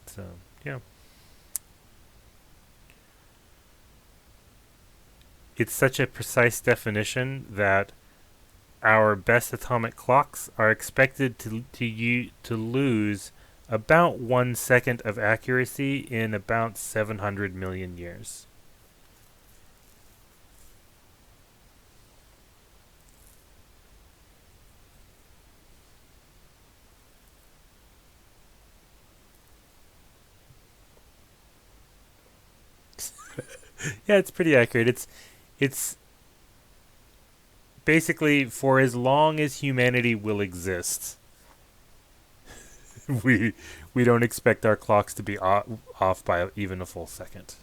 So, yeah. It's such a precise definition that our best atomic clocks are expected to lose about 1 second of accuracy in about 700 million years. Yeah, it's pretty accurate. It's basically for as long as humanity will exist, we we don't expect our clocks to be off by even a full second.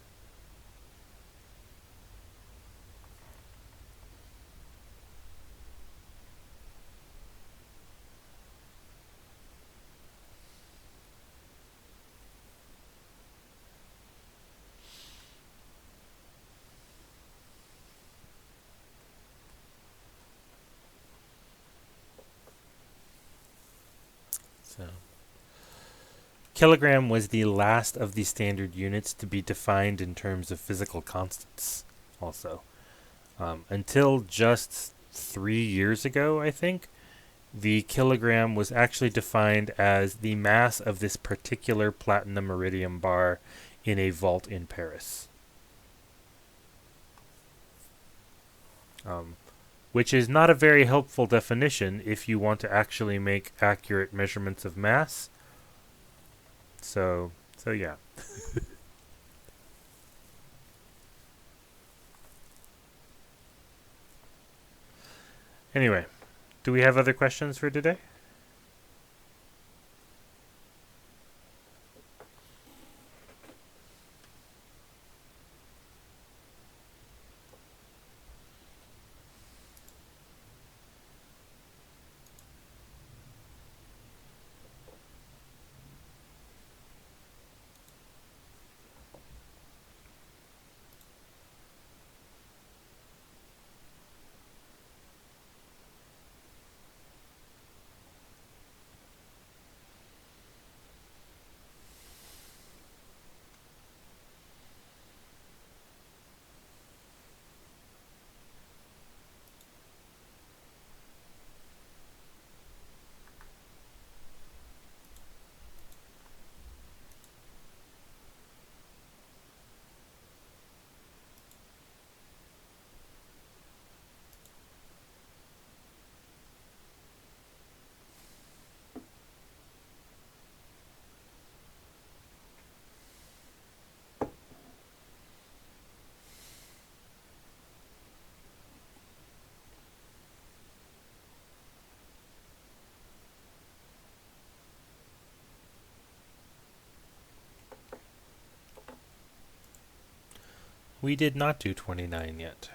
So, kilogram was the last of the standard units to be defined in terms of physical constants. Also, until just 3 years ago, I think, the kilogram was actually defined as the mass of this particular platinum iridium bar in a vault in Paris. Which is not a very helpful definition if you want to actually make accurate measurements of mass. So yeah. Anyway, do we have other questions for today? We did not do 29 yet.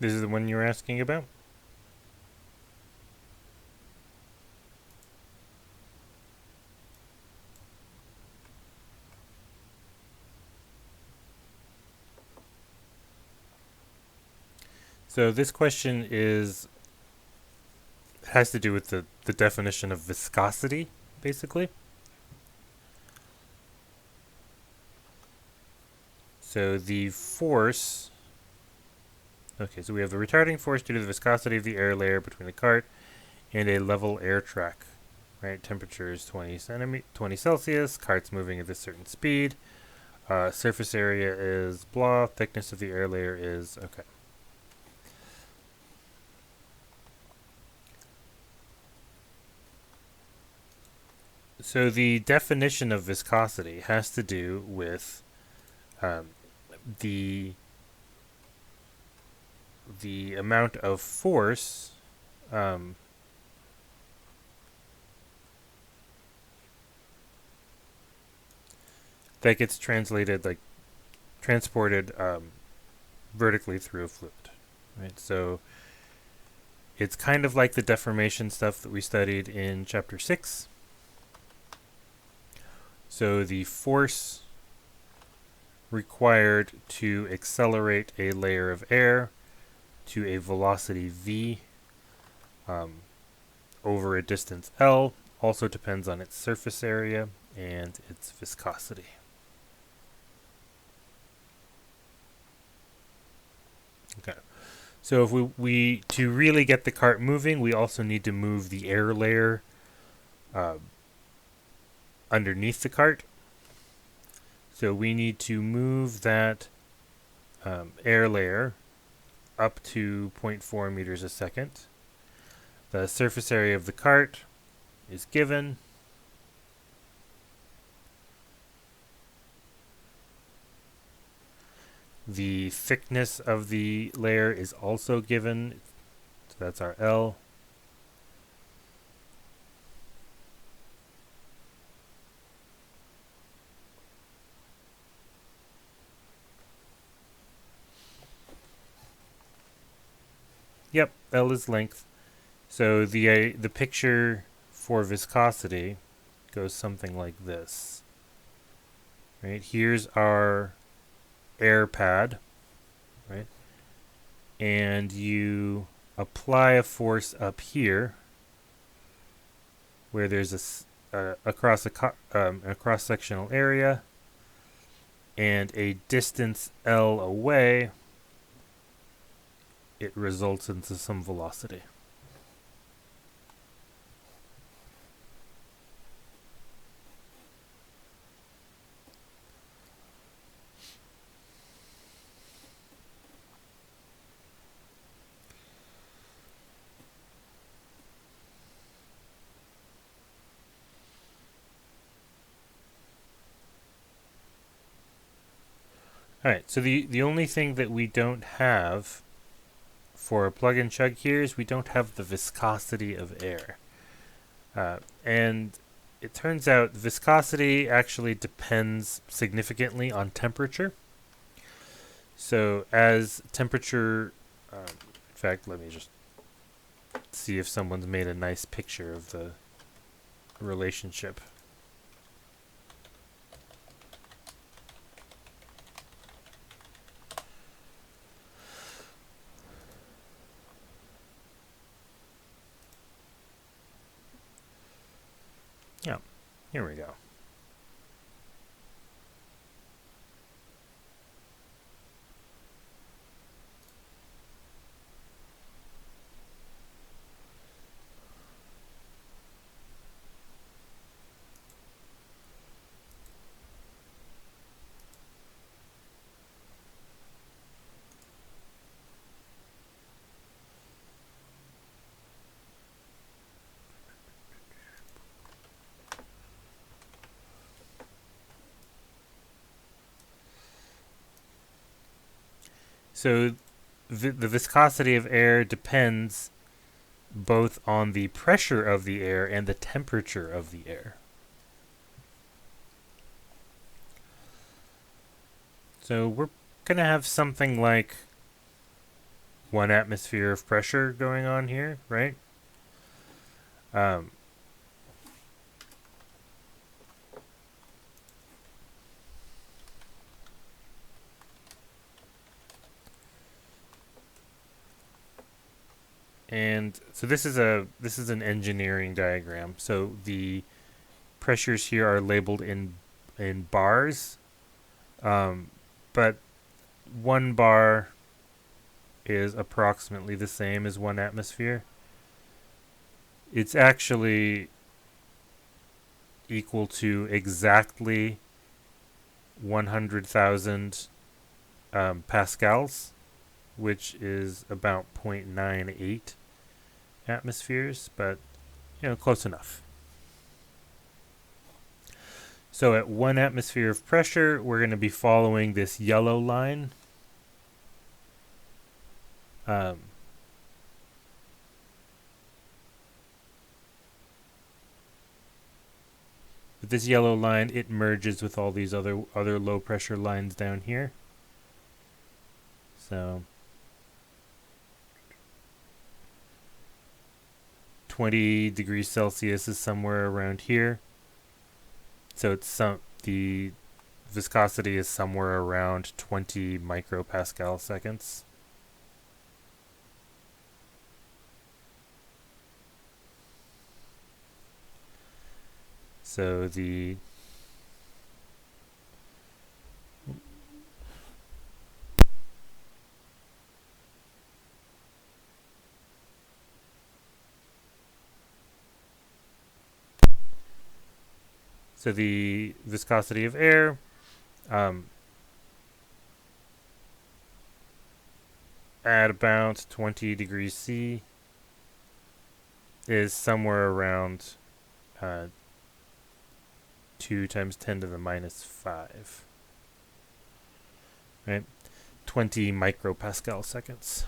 This is the one you were asking about? So this question has to do with the definition of viscosity, basically. So the force... Okay, so we have the retarding force due to the viscosity of the air layer between the cart and a level air track. Right, temperature is 20 Celsius, cart's moving at a certain speed. Surface area is blah. Thickness of the air layer is okay. So the definition of viscosity has to do with um, the amount of force that gets transported vertically through a fluid, right? So it's kind of like the deformation stuff that we studied in chapter 6. So the force required to accelerate a layer of air to a velocity v over a distance L also depends on its surface area and its viscosity. Okay. So if we to really get the cart moving, we also need to move the air layer underneath the cart. So we need to move that air layer up to 0.4 meters a second. The surface area of the cart is given. The thickness of the layer is also given. So that's our L. Yep, L is length. So the picture for viscosity goes something like this. Right, here's our air pad, right? And you apply a force up here where there's a cross-sectional area and a distance L away, it results into some velocity. Alright, so the only thing that we don't have for a plug and chug here is we don't have the viscosity of air. And it turns out viscosity actually depends significantly on temperature. So as temperature, in fact, let me just see if someone's made a nice picture of the relationship. Yeah, here we go. So the viscosity of air depends both on the pressure of the air and the temperature of the air. So we're going to have something like 1 atmosphere of pressure going on here, right? And so this is an engineering diagram. So the pressures here are labeled in bars, but 1 bar is approximately the same as 1 atmosphere. It's actually equal to exactly 100,000 pascals, which is about 0.98 atmospheres, but close enough. So at 1 atmosphere of pressure, we're going to be following this yellow line. With this yellow line, it merges with all these other low pressure lines down here. So 20 degrees Celsius is somewhere around here. So the viscosity is somewhere around 20 micropascal seconds. So the viscosity of air at about 20 degrees C is somewhere around 2 times 10 to the minus 5. Right? 20 micropascal seconds.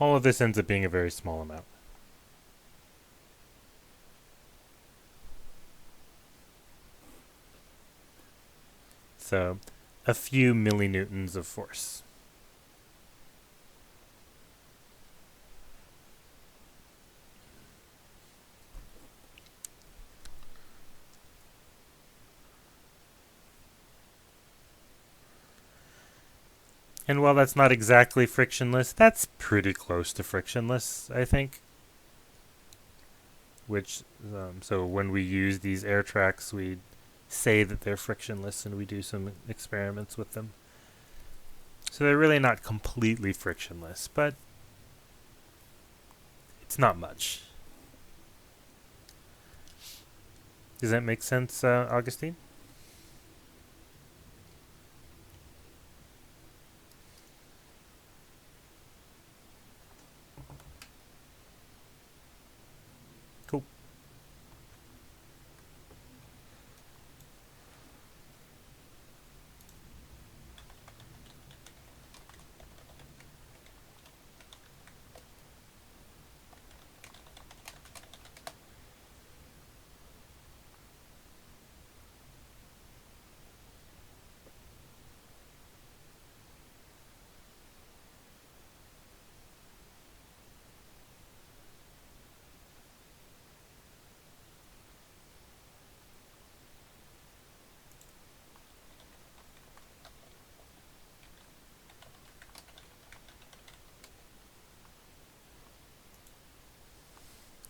All of this ends up being a very small amount. So, a few millinewtons of force. And while that's not exactly frictionless, that's pretty close to frictionless, I think. So when we use these air tracks, we say that they're frictionless and we do some experiments with them. So they're really not completely frictionless, but it's not much. Does that make sense, Augustine? Cool.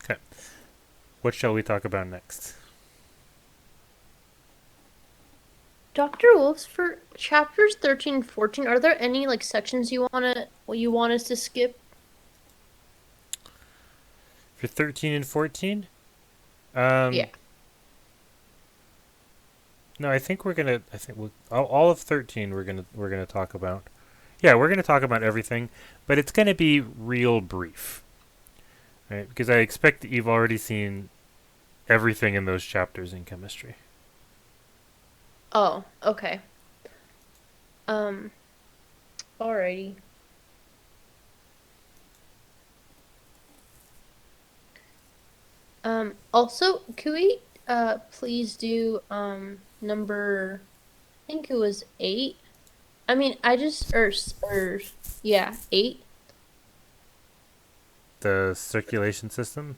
Okay. What shall we talk about next? Dr. Wolves, for chapters 13 and 14, are there any like sections you want us to skip? For 13 and 14? Yeah. No, I think all of 13 we're gonna talk about. Yeah, we're gonna talk about everything, but it's gonna be real brief, right? Because I expect that you've already seen everything in those chapters in chemistry. Oh, okay. Um, Alrighty. Also, could we please do number, I think it was 8. I mean, I just or yeah, 8. The circulation system.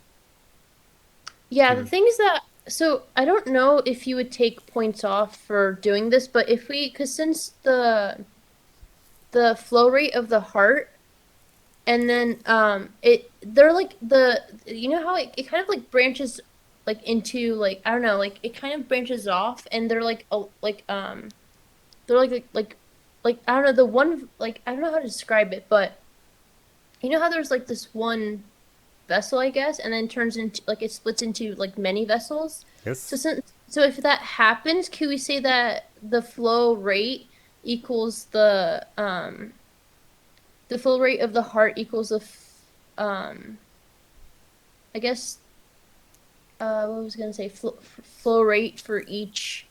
Yeah, the You thing is that, so I don't know if you would take points off for doing this, but if we, because since the flow rate of the heart, and then they're like you know how it kind of like branches like into like, I don't know, like it kind of branches off, and they're like they're I don't know, the one, like, I don't know how to describe it, but you know how there's like this one vessel, I guess, and then turns into like it splits into like many vessels. So yes. if that happens, can we say that the flow rate equals the flow rate of the heart equals um I guess what was I gonna say, flow rate for each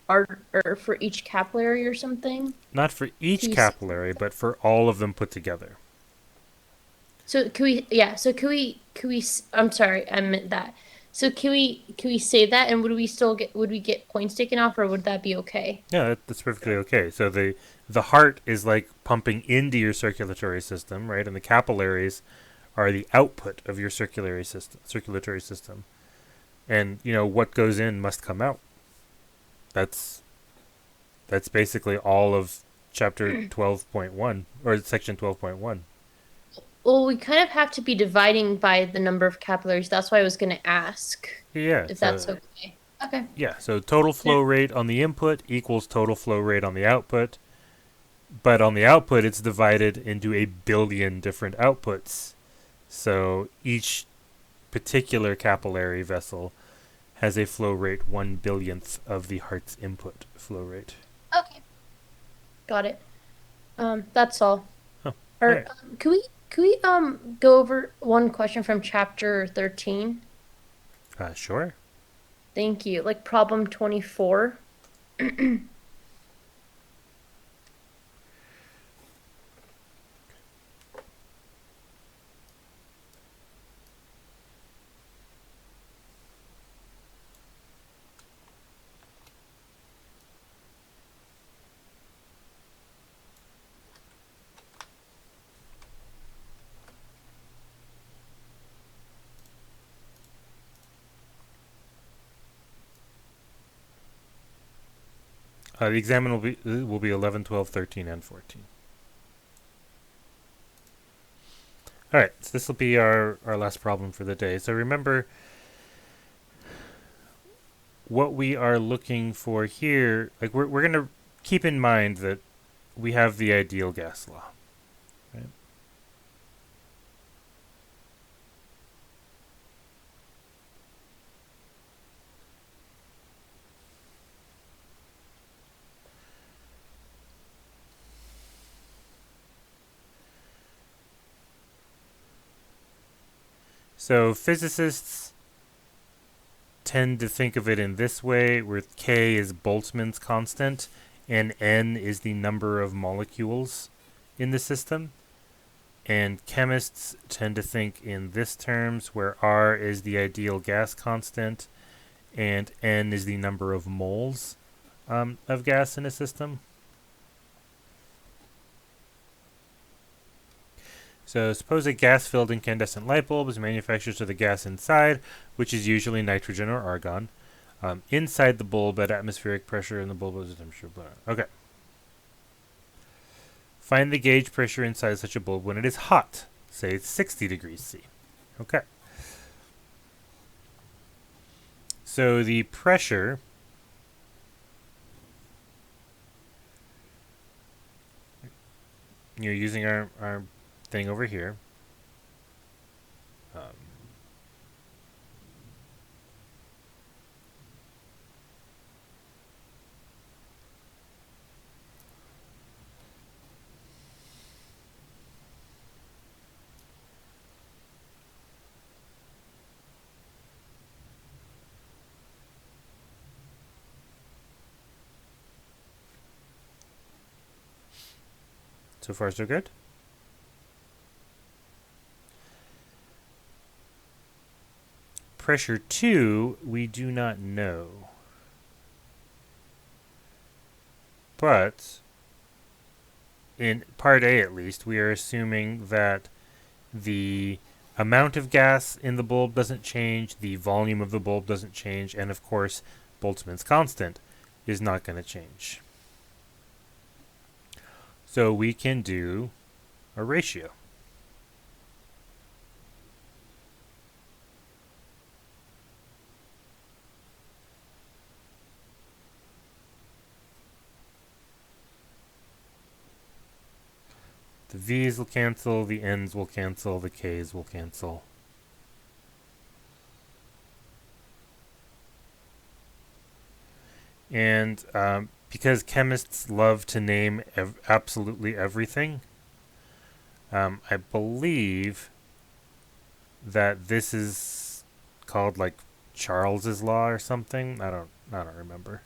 art, or for each capillary or something? Not for each Can we say capillary, but for all of them put together. so? Can we, yeah, so I'm sorry, I meant that. So can we say that, and would we get points taken off, or would that be okay? Yeah, that's perfectly okay. So the heart is like pumping into your circulatory system, right? And the capillaries are the output of your circulatory system. And what goes in must come out. That's that's basically all of chapter 12.1 or section 12.1. Well, we kind of have to be dividing by the number of capillaries. That's why I was gonna ask Yeah, if that's so okay. Okay. total Yeah. flow rate on the input equals total flow rate on the output. But on the output, it's divided into a billion different outputs. So each particular capillary vessel has a flow rate 1 billionth of the heart's input flow rate. Okay. Got it. That's all. Oh, all Or right. can we go over one question from chapter 13? Sure. Thank you. Like problem 24. The exam will be 11, 12, 13, and 14. All right. So this will be our last problem for the day. So remember, what we are looking for here, like we're gonna keep in mind that we have the ideal gas law. Right? So physicists tend to think of it in this way, where K is Boltzmann's constant and N is the number of molecules in the system. And chemists tend to think in this terms, where R is the ideal gas constant and N is the number of moles of gas in a system. So suppose a gas-filled incandescent light bulb is manufactured to the gas inside, which is usually nitrogen or argon, inside the bulb at atmospheric pressure, and the bulb is at temperature. Okay. Find the gauge pressure inside such a bulb when it is hot. Say it's 60 degrees C. Okay. So the pressure you're using our thing over here. Um, so far, so good. pressure 2, we do not know. But in part A, at least, we are assuming that the amount of gas in the bulb doesn't change, the volume of the bulb doesn't change, and of course, Boltzmann's constant is not going to change. So we can do a ratio. The V's will cancel, the N's will cancel, the K's will cancel. And because chemists love to name absolutely everything, I believe that this is called like Charles's law or something. I don't remember.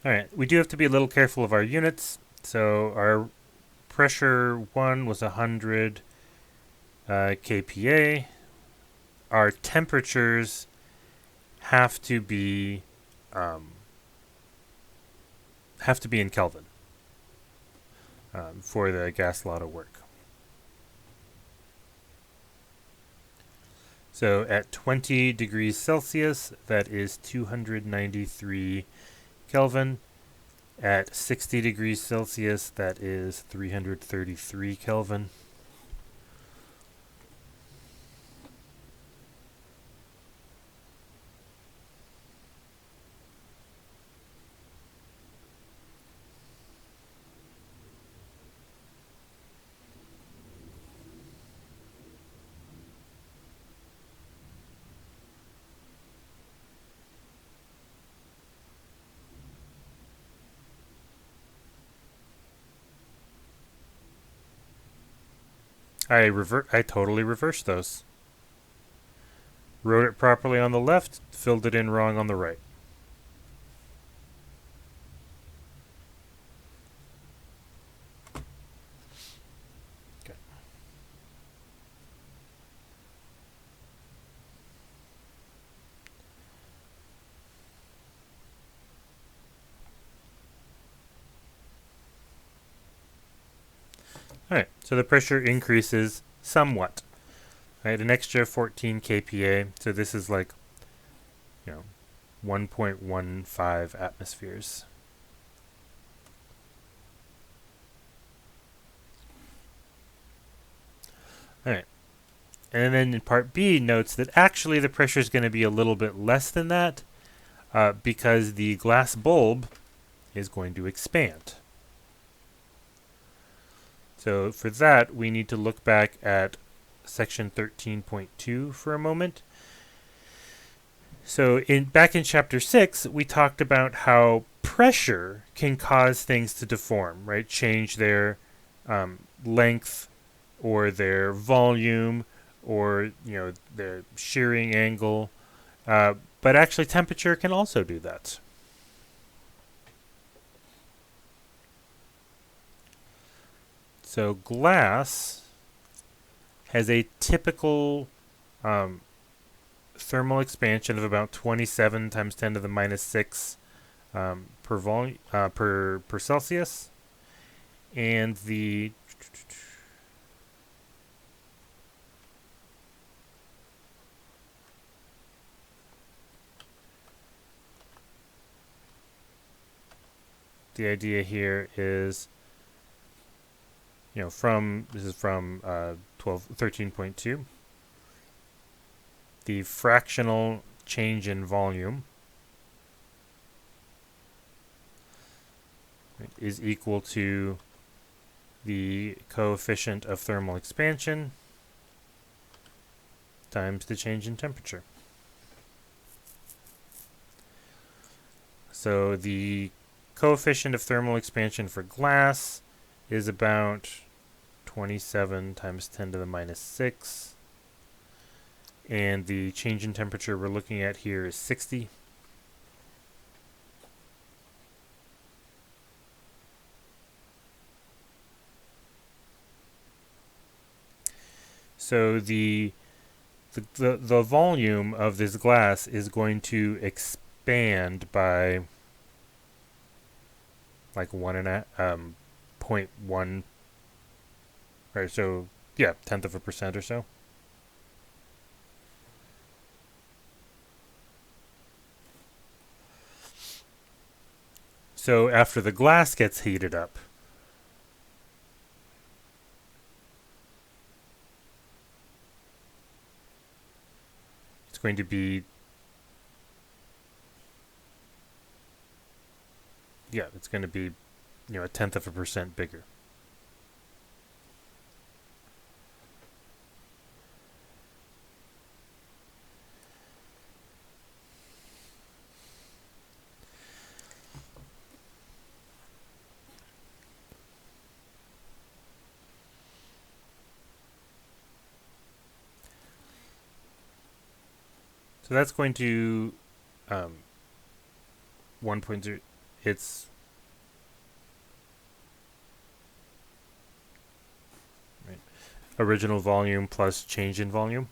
Alright, we do have to be a little careful of our units. So our pressure 1 was 100 kPa. Our temperatures have to be in Kelvin for the gas law to work. So at 20 degrees Celsius, that is 293 Kelvin. At 60 degrees Celsius, that is 333 Kelvin. I totally reversed those. Wrote it properly on the left, filled it in wrong on the right. Okay. Alright, so the pressure increases somewhat. Right, an extra 14 kPa, so this is like, 1.15 atmospheres. Alright, and then in part B notes that actually the pressure is going to be a little bit less than that because the glass bulb is going to expand. So for that, we need to look back at section 13.2 for a moment. So back in chapter 6, we talked about how pressure can cause things to deform, right? Change their length or their volume or their shearing angle. But actually temperature can also do that. So glass has a typical thermal expansion of about 27 times 10 to the minus 6 per Celsius, and the idea here is this is from 13.2. The fractional change in volume is equal to the coefficient of thermal expansion times the change in temperature. So the coefficient of thermal expansion for glass is about 27 times 10 to the minus 6. And the change in temperature we're looking at here is 60. So the volume of this glass is going to expand by like 0.1, or so, yeah, tenth of a percent or so. So after the glass gets heated up, it's going to be, yeah, it's going to be, a tenth of a percent bigger. So that's going to 1.0. It's right, original volume plus change in volume.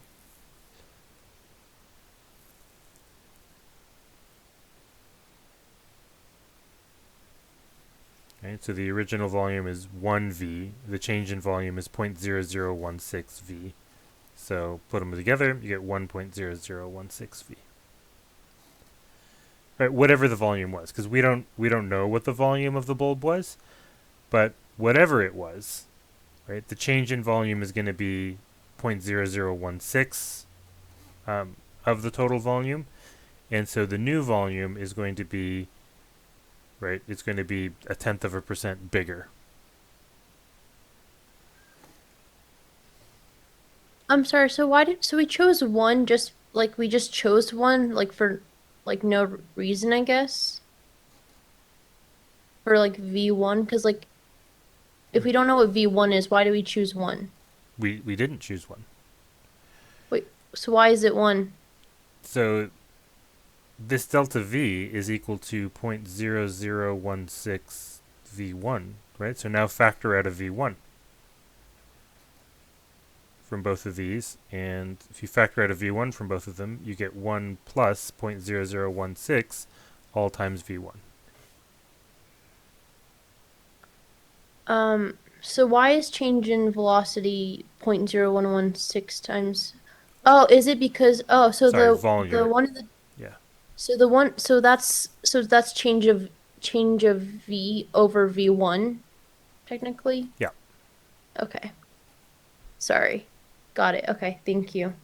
Right, so the original volume is 1V. The change in volume is 0.0016V. So put them together, you get 1.0016V. Right, whatever the volume was, because we don't know what the volume of the bulb was, but whatever it was, right, the change in volume is going to be 0.0016 of the total volume, and so the new volume is going to be, right, it's going to be a tenth of a percent bigger. I'm sorry, so we chose one just like we just chose one like for like no reason, I guess. For like V1, because like if we don't know what V1 is, why do we choose one? We didn't choose one. Wait, so why is it one? So this delta V is equal to 0.0016 V1, right? So now factor out a V1 from both of these, and if you factor out a V1 from both of them, you get 1 plus 0.0016 all times V1. So why is change in velocity 0.0116 times? Oh, is it because so Sorry, the volume. one of the Yeah. so the one so that's change of V over V1 technically? Yeah. Okay. Sorry. Got it. Okay, thank you.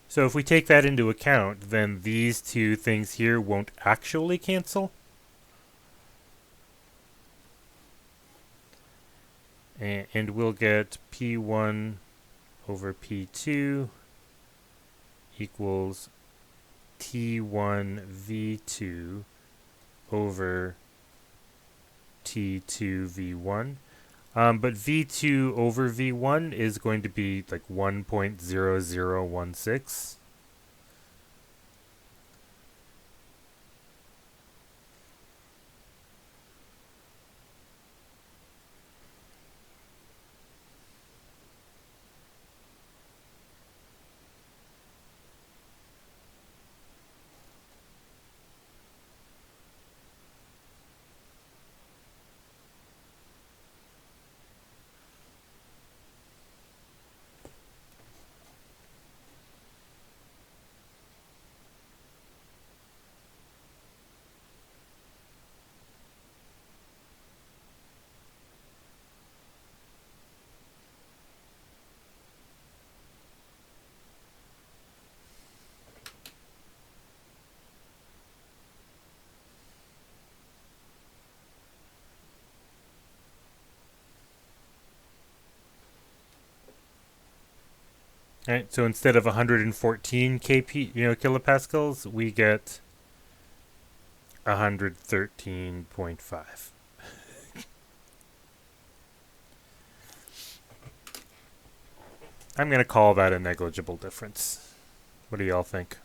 So if we take that into account, then these two things here won't actually cancel. And we'll get P1 over P2 equals T1 V2 over T2 V1. But V2 over V1 is going to be like 1.0016. Right, so instead of 114 kilopascals, we get 113.5. I'm going to call that a negligible difference. What do y'all think?